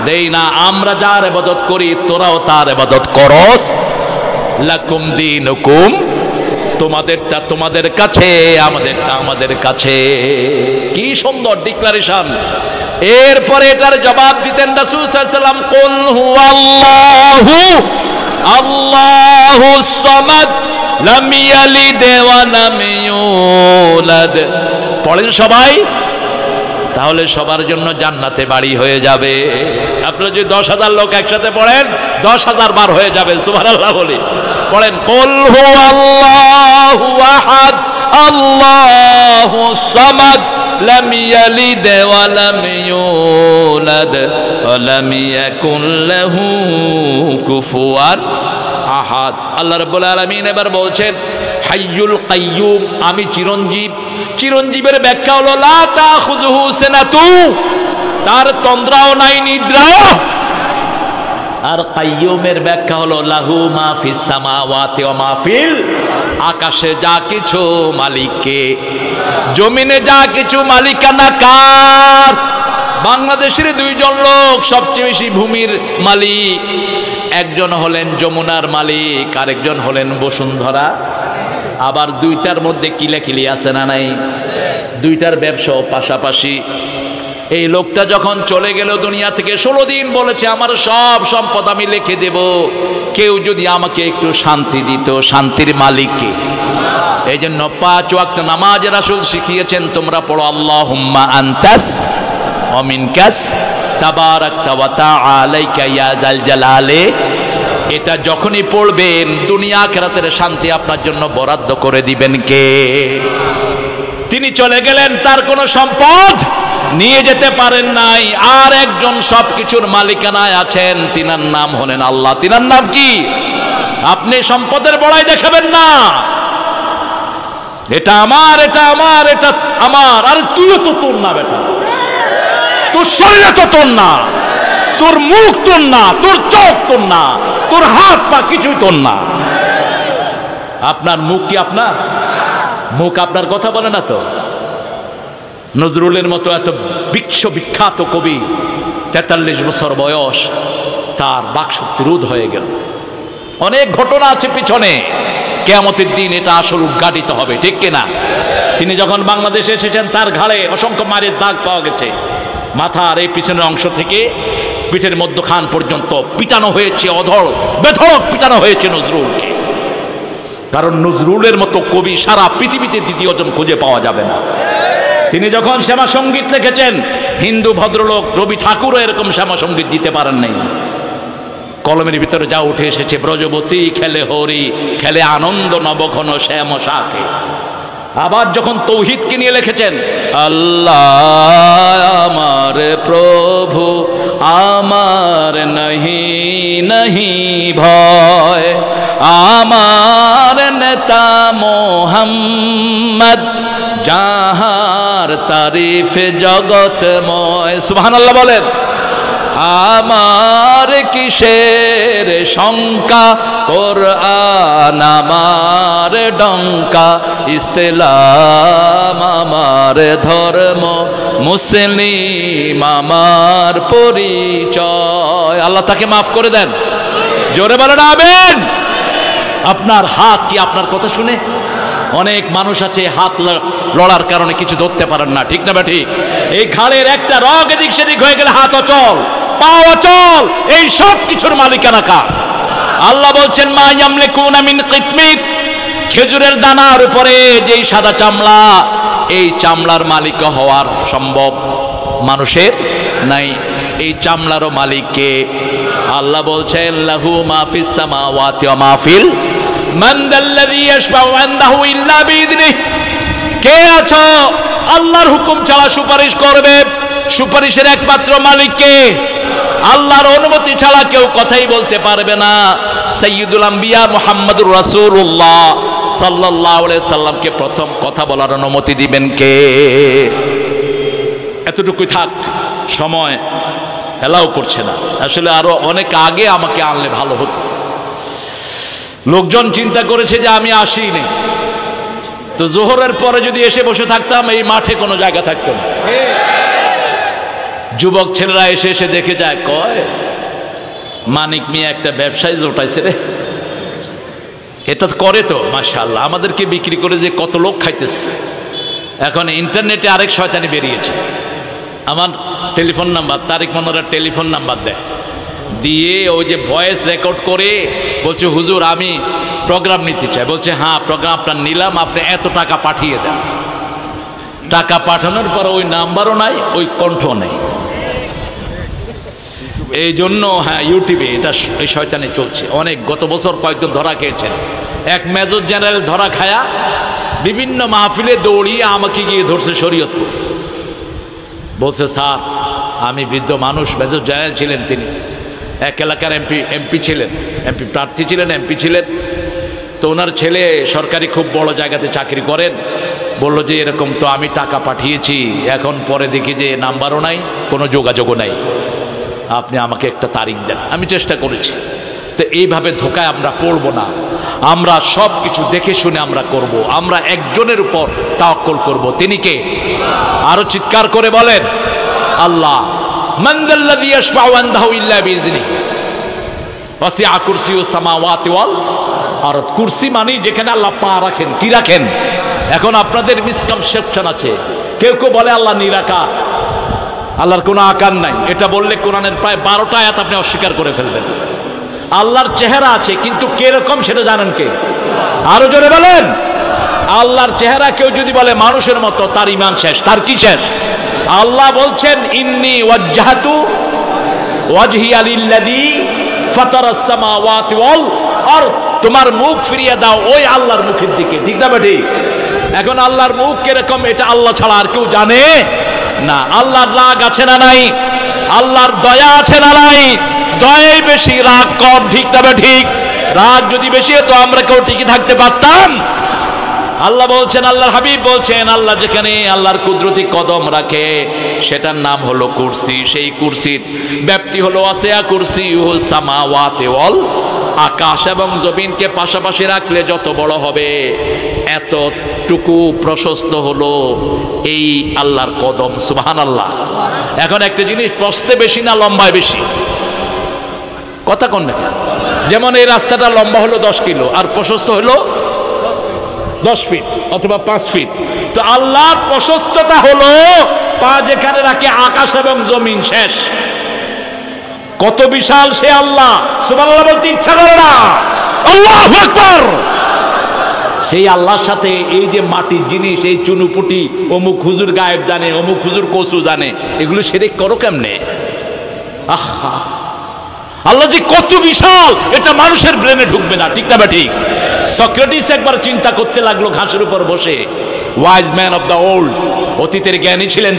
দেই না। আমরা যার ইবাদত করি তোরাও তার ইবাদত করস। লাকুম দীনুকুম, তোমাদেরটা তোমাদের কাছে, আমাদেরটা আমাদের কাছে। কি সুন্দর ডিক্লারেশন। এরপরে এটার জবাব দিতেন রাসূল সাল্লাল্লাহু আলাইহি ওয়াসাল্লাম, কুল হুয়াল্লাহু আল্লাহুস সামাদ লাম ইয়ালিদ ওয়া লাম ইউলাদ। পড়েন সবাই, তাহলে সবার জন্য জান্নাতে বাড়ি হয়ে যাবে। আপনারা যদি 10,000 লোক একসাথে পড়েন 10,000 বার হয়ে যাবে। সুবহানাল্লাহ বলি। পড়েন কুল হুয়াল্লাহু আহাদ আল্লাহুস সামাদ লাম ইয়ালিদ ওয়া লাম ইউলাদ ওয়া লাম ইয়াকুল লাহু কুফুয়ান আহাদ। আল্লাহ রাব্বুল আলামিন এবার বলছেন হাইয়ুল কাইয়ুম, আমি চিরঞ্জীব। চিরঞ্জীবের ব্যাখ্যা হলো লা তাখুযুহু সিনাতু তার তন্দ্রাও নাই, নিদ্রাও। আর কাইয়ুমের ব্যাখ্যা হলো লাহু মা ফিস সামাওয়াতি ওয়া মা ফিল, আকাশে যা কিছু মালিককে, জমিনে যা কিছু মালিকানা কার? বাংলাদেশের দুইজন লোক সবচেয়ে বেশি ভূমির মালিক, একজন হলেন যমুনার মালিক, আরেকজন হলেন বসুন্ধরা। আবার দুইটার মধ্যে কিলাকিলি আছে না নাই? দুইটার ব্যবসাও পাশাপাশি। এই লোকটা যখন চলে গেল দুনিয়া থেকে, 16 দিন বলেছে আমার সব সম্পদ আমি লিখে দেব, কেউ যদি আমাকে একটু শান্তি দিত। শান্তির মালিককে। এই জন্য 5 ওয়াক্ত নামাজ রাসূল শিখিয়েছেন, তোমরা পড়ো আল্লাহুম্মা আনতাস ওয়া মিনকাস তাবারাকতা ওয়া তাআলাইকা ইয়া যাল জালালে। এটা যখনই পড়বেন দুনিয়া আখিরাতের শান্তি আপনার জন্য বরাদ্দ করে দিবেন কে? তিনি চলে গেলেন, তার কোনো সম্পদ নিয়ে যেতে পারেন নাই। আর একজন সবকিছুর মালিকানায় আছেন, তিনার নাম হলেন আল্লাহ। তিনার নাম কি? আপনি সম্পদের বড়াই দেখাবেন না, এটা আমার, এটা আমার, এটা আমার। আর তুইও তো তোর না বেটা, তোর শরীরে তো তোর না, তোর মুখ তোর না, তোর চোখ তোর না, তোর হাত পা কিছুই তোর না। আপনার মুখ কি আপনার? মুখ আপনার কথা বলে না তো। নজরুলের মতো এত বিখ্যাত কবি, 43 বছর বয়স, তার বাকশক্তি রোধ হয়ে গেল। অনেক ঘটনা আছে পিছনে, কিয়ামতের দিন এটা আসল উদ্ঘাটিত হবে, ঠিক কিনা? তিনি যখন বাংলাদেশে এসেছেন, তার ঘাড়ে অসংখ্য মারের দাগ পাওয়া গেছে। মাথার এই পিছনের অংশ থেকে পিঠের মধ্যখান পর্যন্ত পিটানো হয়েছে, অধর বেধড়ক পিটানো হয়েছে নজরুলকে। কারণ নজরুলের মতো কবি সারা পৃথিবীতে দ্বিতীয়জন খুঁজে পাওয়া যাবে না। তিনি যখন শ্যামা সঙ্গীত লিখেছেন, হিন্দু ভদ্রলোক রবি ঠাকুরও এরকম শ্যামা সঙ্গীত দিতে পারেন নাই। কলমের ভিতরে যা উঠে এসেছে, ব্রজবতী খেলে হরি, খেলে আনন্দ নবঘন শ্যাম শাকে। আবার যখন তৌহিদকে নিয়ে লিখেছেন, আল্লাহ আমার প্রভু আমার নহি নহি ভয়, আমার নেতা মোহাম্মদ যাহার তারিফ জগতময়। সুবহানাল্লাহ বলেন। আমার কিসের শঙ্কা, কোরআন আমার ডঙ্কা, ইসলাম আমার ধর্ম, মুসলিম আমার পরিচয়। আল্লাহ তাকে মাফ করে দেন। জোরে বলেন আমিন। আপনার হাত কি আপনার কথা শুনে? অনেক মানুষ আছে হাত লড়ার কারণে কিছু ধরতে পারেন না, ঠিক না বা ঠিক? এই ঘাড়ের একটা রগ এদিক সেদিক হয়ে গেলে হাত অচল, পা অচল। এই সব কিছুর মালিকানা কার? আল্লাহ বলছেন মা ইয়ামলিকুনা মিন কিতমির, খেজুরের দানার উপরে যেই সাদা চামড়া, এই চামড়ার মালিক হওয়ার সম্ভব মানুষের নাই। এই চামড়ারও মালিক কে? আল্লাহ বলছেন লাহু মা ফিস সামাওয়াতি ওয়া মা ফিল, মান যাল্লাযী ইয়াশফাউ ইনদাহু ইল্লা বিইذনিহি। কে আছো আল্লাহর হুকুম ছাড়া সুপারিশ করবে? সুপারিশের একমাত্র মালিক কে? আল্লাহর অনুমতি ছাড়া কেউ কথাই বলতে পারবে না। সাইয়্যিদুল আম্বিয়া মুহাম্মদুর রাসূলুল্লাহ সাল্লাল্লাহু আলাইহি সাল্লামকে প্রথম কথা বলার অনুমতি দিবেন কে? এতটুকুই থাক, সময় এলাও করছে না। আসলে আরো অনেক আগে আমাকে আনলে ভালো হতো। লোকজন চিন্তা করেছে যে আমি আসিনি, তো জোহরের পরে যদি এসে বসে থাকতাম এই মাঠে কোনো জায়গা থাকতো না। যুবক ছেলেরা এসে এসে দেখে যায়, কয় মানিক মিয়া একটা ব্যবসায়ী জোটাইছে রে। এটা করে তো মাশাআল্লাহ, আমাদেরকে বিক্রি করে যে কত লোক খাইতেছে। এখন ইন্টারনেটে আরেক শয়তানি বেরিয়েছে। আমার টেলিফোন নাম্বার, তারিক মনোয়ারের টেলিফোন নাম্বার দেয়, দিয়ে ওই যে ভয়েস রেকর্ড করে বলছে হুজুর আমি প্রোগ্রাম নিতে চাই। বলছে হ্যাঁ প্রোগ্রাম আপনার নিলাম, আপনি এত টাকা পাঠিয়ে দেন। টাকা পাঠানোর পর ওই নাম্বারও নাই, ওই কণ্ঠও নেই। এই জন্য হ্যাঁ ইউটিউবে এটা এই শয়তানি চলছে অনেক। গত বছর কয়েকজন ধরা খেয়েছেন। এক মেজর জেনারেল ধরা খায়া বিভিন্ন মাহফিলে দৌড়িয়ে আমাকে গিয়ে ধরছে শরীয়তপুর। বলছে স্যার আমি বৃদ্ধ মানুষ, মেজর জেনারেল ছিলেন তিনি, এক এলাকার এমপি ছিলেন, এমপি প্রার্থী ছিলেন, এমপি ছিলেন। তো ওনার ছেলে সরকারি খুব বড় জায়গাতে চাকরি করেন। বললো যে এরকম তো আমি টাকা পাঠিয়েছি, এখন পরে দেখি যে নাম্বারও নাই, কোনো যোগাযোগও নাই, আপনি আমাকে একটা তারিখ দেন। আমি চেষ্টা করেছি। তো এইভাবে ধোকায় আমরা পড়বো না, আমরা সব কিছু দেখে শুনে আমরা করব। আমরা একজনের উপর তাওয়াক্কুল করব, তিনি কে? আরো চিৎকার করে বলেন আল্লাহ। মান যাল্লাযী ইয়াশফাউ ইনদাহু ইল্লা বিইযনিহি ওয়াসিআ কুরসিয়ুস সামাওয়াতি ওয়াল আরদ। কুরসি মানে যেখানে আল্লাহ পা রাখেন। কি রাখেন? এখন আপনাদের মিসকনসেপশন আছে, কেউ কেউ বলে আল্লাহ নিরাকার, আল্লাহর কোনো আকার নাই। এটা বললে কোরআনের প্রায় 12টা আয়াত আপনি অস্বীকার করে ফেলবেন। আল্লাহর চেহারা আছে, কিন্তু কিরকম সেটা জানেন কে? আরো জোরে বলেন। আল্লাহর চেহারা কেউ যদি বলে মানুষের মতো, তার ঈমান শেষ। তার কি শেষ? আল্লাহ বলছেন ইন্নী ওয়াজ্জাহতু ওয়াজহিয়া লিল্লাযী ফাতারাস সামাওয়াতি ওয়াল আরদ। তোমার মুখ ফিরিয়ে দাও ওই আল্লাহর মুখের দিকে। ঠিক না বেঠিক? এখন আল্লাহর মুখ কিরকম এটা আল্লাহ ছাড়া আর কেউ জানে না। আল্লাহর রাগ আছে না নাই? আল্লাহর দয়া আছে না নাই? দয়াই বেশি, রাগ কম। ঠিক না বেঠিক? রাগ যদি বেশি হতো আমরা কেউ টিকে থাকতে পারতাম? আল্লাহ বলছেন, আল্লাহর হাবিব বলছেন, আল্লাহ যেখানে আল্লাহর কুদরতি কদম রাখে সেটার নাম হলো কুরসি। সেই কুরসির ব্যাপ্তি হলো ওয়াসিআ কুরসিয়ুস সামাওয়াতি ওয়াল, আকাশ এবং জমিনকে পাশাপাশি রাখলে যত বড় হবে এতটুকু প্রশস্ত হলো এই আল্লাহর কদম। সুবহানাল্লাহ। এখন একটা জিনিস, প্রস্থে বেশি না লম্বায় বেশি? কথা কোন না? যেমন এই রাস্তাটা লম্বা হলো 10 কিলো আর প্রশস্ত হলো 10 ফিট অথবা 5 ফিট। তো আল্লাহর প্রশস্ততা হলো পা যেখানে রাখে আকাশ এবং জমিন শেষ। কত বিশাল সে আল্লাহ! সুবহানাল্লাহ বলতে ইচ্ছা করে না? আল্লাহু আকবার। সেই আল্লাহর সাথে এই যে মাটির জিনিস, এই চুনুপুটি, অমুক হুজুর গায়েব জানে, অমুক হুজুর কসু জানে, এগুলো শিরক করো কেমনে? আহা, আল্লাহ যে কত বিশাল এটা মানুষের ব্রেনে ঢুকবে না। ঠিক না ঠিক? সক্রেটিস একবার চিন্তা করতে লাগলো ঘাসের উপর বসে। Wise man of the old, অতীতের জ্ঞানী ছিলেন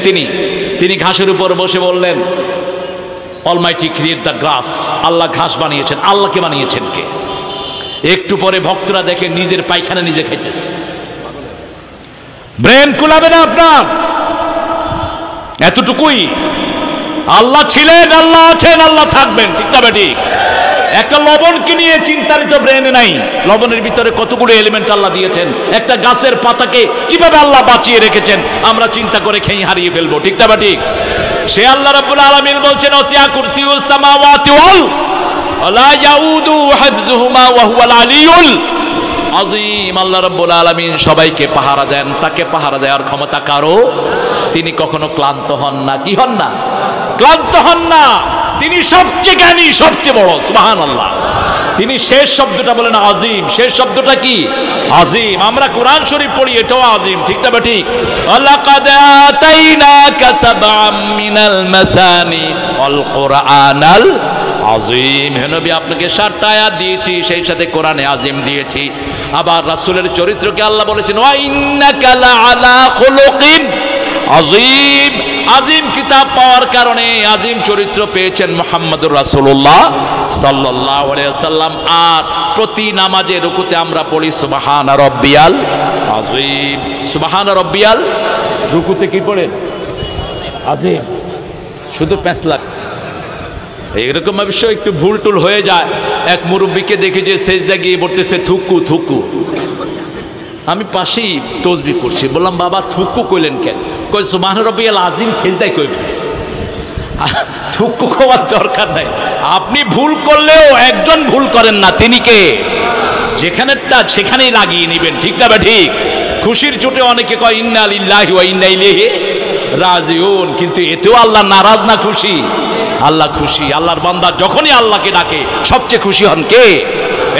তিনি ঘাসের উপর বসে বললেন, অলমাইটি ক্রিয়েট দ্য গ্রাস। আল্লাহ ঘাস বানিয়েছেন। আল্লাহকে বানিয়েছেন কে? একটু পরে ভক্তরা দেখে নিজের পায়খানা নিজে খাইতেছে। ব্রেন কুলাবে না আপনার? এতটুকুই। আল্লাহ ছিলেন, আল্লাহ আছেন, আল্লাহ থাকবেন। ঠিক না ঠিক? একটা লবণকে নিয়ে চিন্তারিত ব্রেনে নাই। লবণের ভিতরে কতগুলো এলিমেন্ট আল্লাহ দিয়েছেন। একটা গাছের পাতাকে কিভাবে আল্লাহ বাঁচিয়ে রেখেছেন আমরা চিন্তা করে খেয়ে হারিয়ে ফেলবো। ঠিক না ঠিক? সে আল্লাহ রাব্বুল আলামিন বলছেন ওয়াসিআ কুরসিয়ুস সামাওয়াতি ওয়াল লা ইয়াউদু হিফযুহুমা ওয়া হুয়াল আলিয়ুল আযীম। আল্লাহ রাব্বুল আলামিন সবাইকে পাহারা দেন। তাকে পাহারা দেওয়ার ক্ষমতা কারো? তিনি কখনো ক্লান্ত হন না। কি হন না? ক্লান্ত হন না। তিনি সবচেয়ে জ্ঞানী, সবচেয়ে বড়। সুবহানাল্লাহ। তিনি শেষ শব্দটা বলেন আজিম। শেষ শব্দটা কি? আজিম। আমরা কোরআন শরীফ পড়ি, এটাও আজিম। ঠিক না ঠিক? লাকাদ আতাইনাকা সাবআম মিনাল মাসানি ওয়াল কুরআনাল আজিম। হে নবী, আপনাকে 7টা আয়াত দিয়েছি, সেই সাথে কোরআনে আজিম দিয়েছি। আবার রাসূলের চরিত্রকে আল্লাহ বলেছেন ওয়া ইন্নাকা লাআলা খুলুকিন আজিম। আজিম কিতাব পাওয়ার কারণে আজিম চরিত্র পেয়েছেন মুহাম্মদুর রাসূলুল্লাহ সাল্লাল্লাহু আলাইহি ওয়াসাল্লাম। আর প্রতি নামাজে রুকুতে আমরা পড়ি সুবহান রাব্বিয়াল আজিম। সুবহান রাব্বিয়াল। রুকুতে কি পড়েন? আজিম। শুধু 5 লাখ এইরকম বিষয় একটু ভুল টুল হয়ে যায়। এক মুরব্বীকে দেখে যে সেজদা গিয়ে পড়তেছে থুকু থুকু। আমি পাশেই তসবিহ করছি, বললাম বাবা থুকু কইলেন কেন? কই সুবহান রাব্বিয়াল আজিম সেজদায় কই ফেলছি। থুকু হওয়ার দরকার নাই। আপনি ভুল করলেও একজন ভুল করেন না, তিনি কে? যেখানেরটা সেখানেই লাগিয়ে নেবেন। ঠিক না ঠিক? খুশির চোটে অনেকে কয় ইন্না লিল্লাহি ওয়া ইন্না ইলাইহি রাজিউন, কিন্তু এতেও আল্লাহ নারাজ না খুশি? আল্লাহ খুশি। আল্লাহর বান্দা যখনই আল্লাহকে ডাকে সবচেয়ে খুশি হন কে?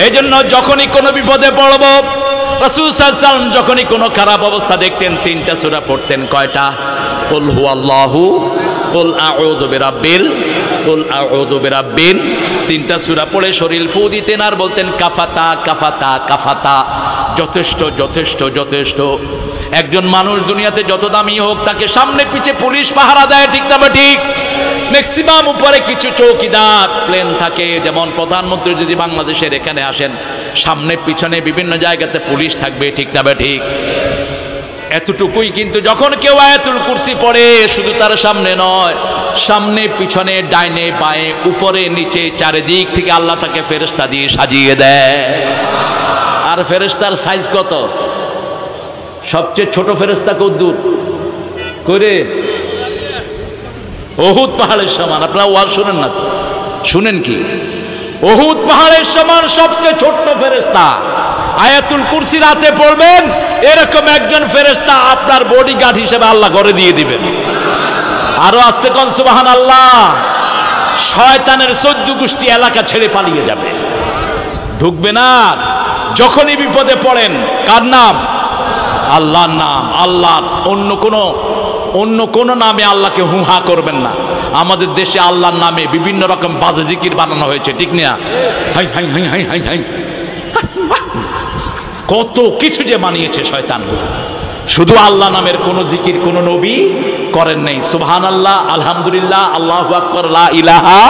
এই জন্য যখনই কোনো বিপদে পড়ব, রাসূল সাল্লাল্লাহু আলাইহি ওয়াসাল্লাম যখনই কোনো খারাপ অবস্থা দেখতেন 3টা সূরা পড়তেন। কয়টা? কুল হুয়াল্লাহু, কুল আউযু বিরাব্বিল, কুল আউযু বিরাব্বিন। 3টা সূরা পড়ে শরীর ফু দিতেন আর বলতেন কাফাতা কাফাতা কাফাতা। যথেষ্ট যথেষ্ট যথেষ্ট। একজন মানুষ দুনিয়াতে যত দামি হোক, তাকে সামনে পিছে পুলিশ পাহারা দেয়। ঠিক না ঠিক? ম্যাক্সিমাম উপরে কিছু চৌকিদার প্লেন থাকে। যেমন প্রধানমন্ত্রী যদি বাংলাদেশের এখানে আসেন, সামনে পিছনে বিভিন্ন জায়গাতে পুলিশ থাকবে। ঠিক না ঠিক? এতটুকুই। কিন্তু যখন কেউ আয়াতুল কুরসি পড়ে, শুধু তার সামনে নয়, সামনে পিছনে ডাইনে বাঁয়ে উপরে নিচে চারিদিক থেকে আল্লাহ তাকে ফেরেশতা দিয়ে সাজিয়ে দেয়। আর ফেরেশতার সাইজ কত? সবচেয়ে ছোট ফেরেশতা কদ্দুর করে? উহুদ পাহাড়ের সমান। আপনারা ওয়াজ শুনেন না তো? শুনেন কি? উহুদ পাহাড়ের সমান সবচেয়ে ছোট্ট ফেরেশতা। আয়াতুল কুরসি রাতে পড়বেন, এরকম একজন ফেরেশতা আপনার বডিগার্ড হিসেবে আল্লাহ করে দিয়ে দিবেন। আরো আস্তে কোন সুবহানাল্লাহ। শয়তানের 14 গোষ্ঠী এলাকা ছেড়ে পালিয়ে যাবে, ঢুকবে না। যখনই বিপদে পড়েন, কার নাম? আল্লাহর নাম। আল্লাহ, অন্য কোন নামে আল্লাহকে হুহা করবেন না। আমাদের দেশে আল্লাহর নামে বিভিন্ন রকম বাজে জিকির বানানো হয়েছে, ঠিক না? High high high high high high, কত কিছু যে বানিয়েছে শয়তান। শুধু আল্লাহ নামের কোন জিকির কোন নবী করেন নাই। সুবহানাল্লাহ, আলহামদুলিল্লাহ, আল্লাহু আকবার, লা ইলাহা।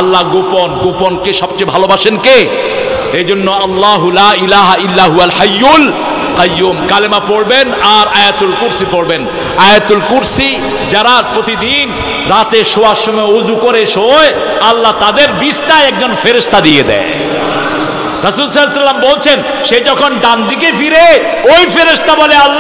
আল্লাহ গোপন, গোপনকে সবচেয়ে ভালোবাসেন কে? এই জন্য আল্লাহু লা ইলাহা ইল্লা হুয়াল হাইয়ুল কাইয়ুম কালেমা পড়বেন আর আয়াতুল কুরসি পড়বেন। আয়াতুল কুরসি যারা প্রতিদিন রাতে শোয়ার সময় ওযু করে শোয়, আল্লাহ তাদের বিছনায় একজন ফেরেশতা দিয়ে দেয়। রাসূল সাল্লাল্লাহু আলাইহি ওয়াসাল্লাম বলছেন, সে যখন ডান দিকে ফিরে, ওই ফেরেশতা বলে, আল্লাহ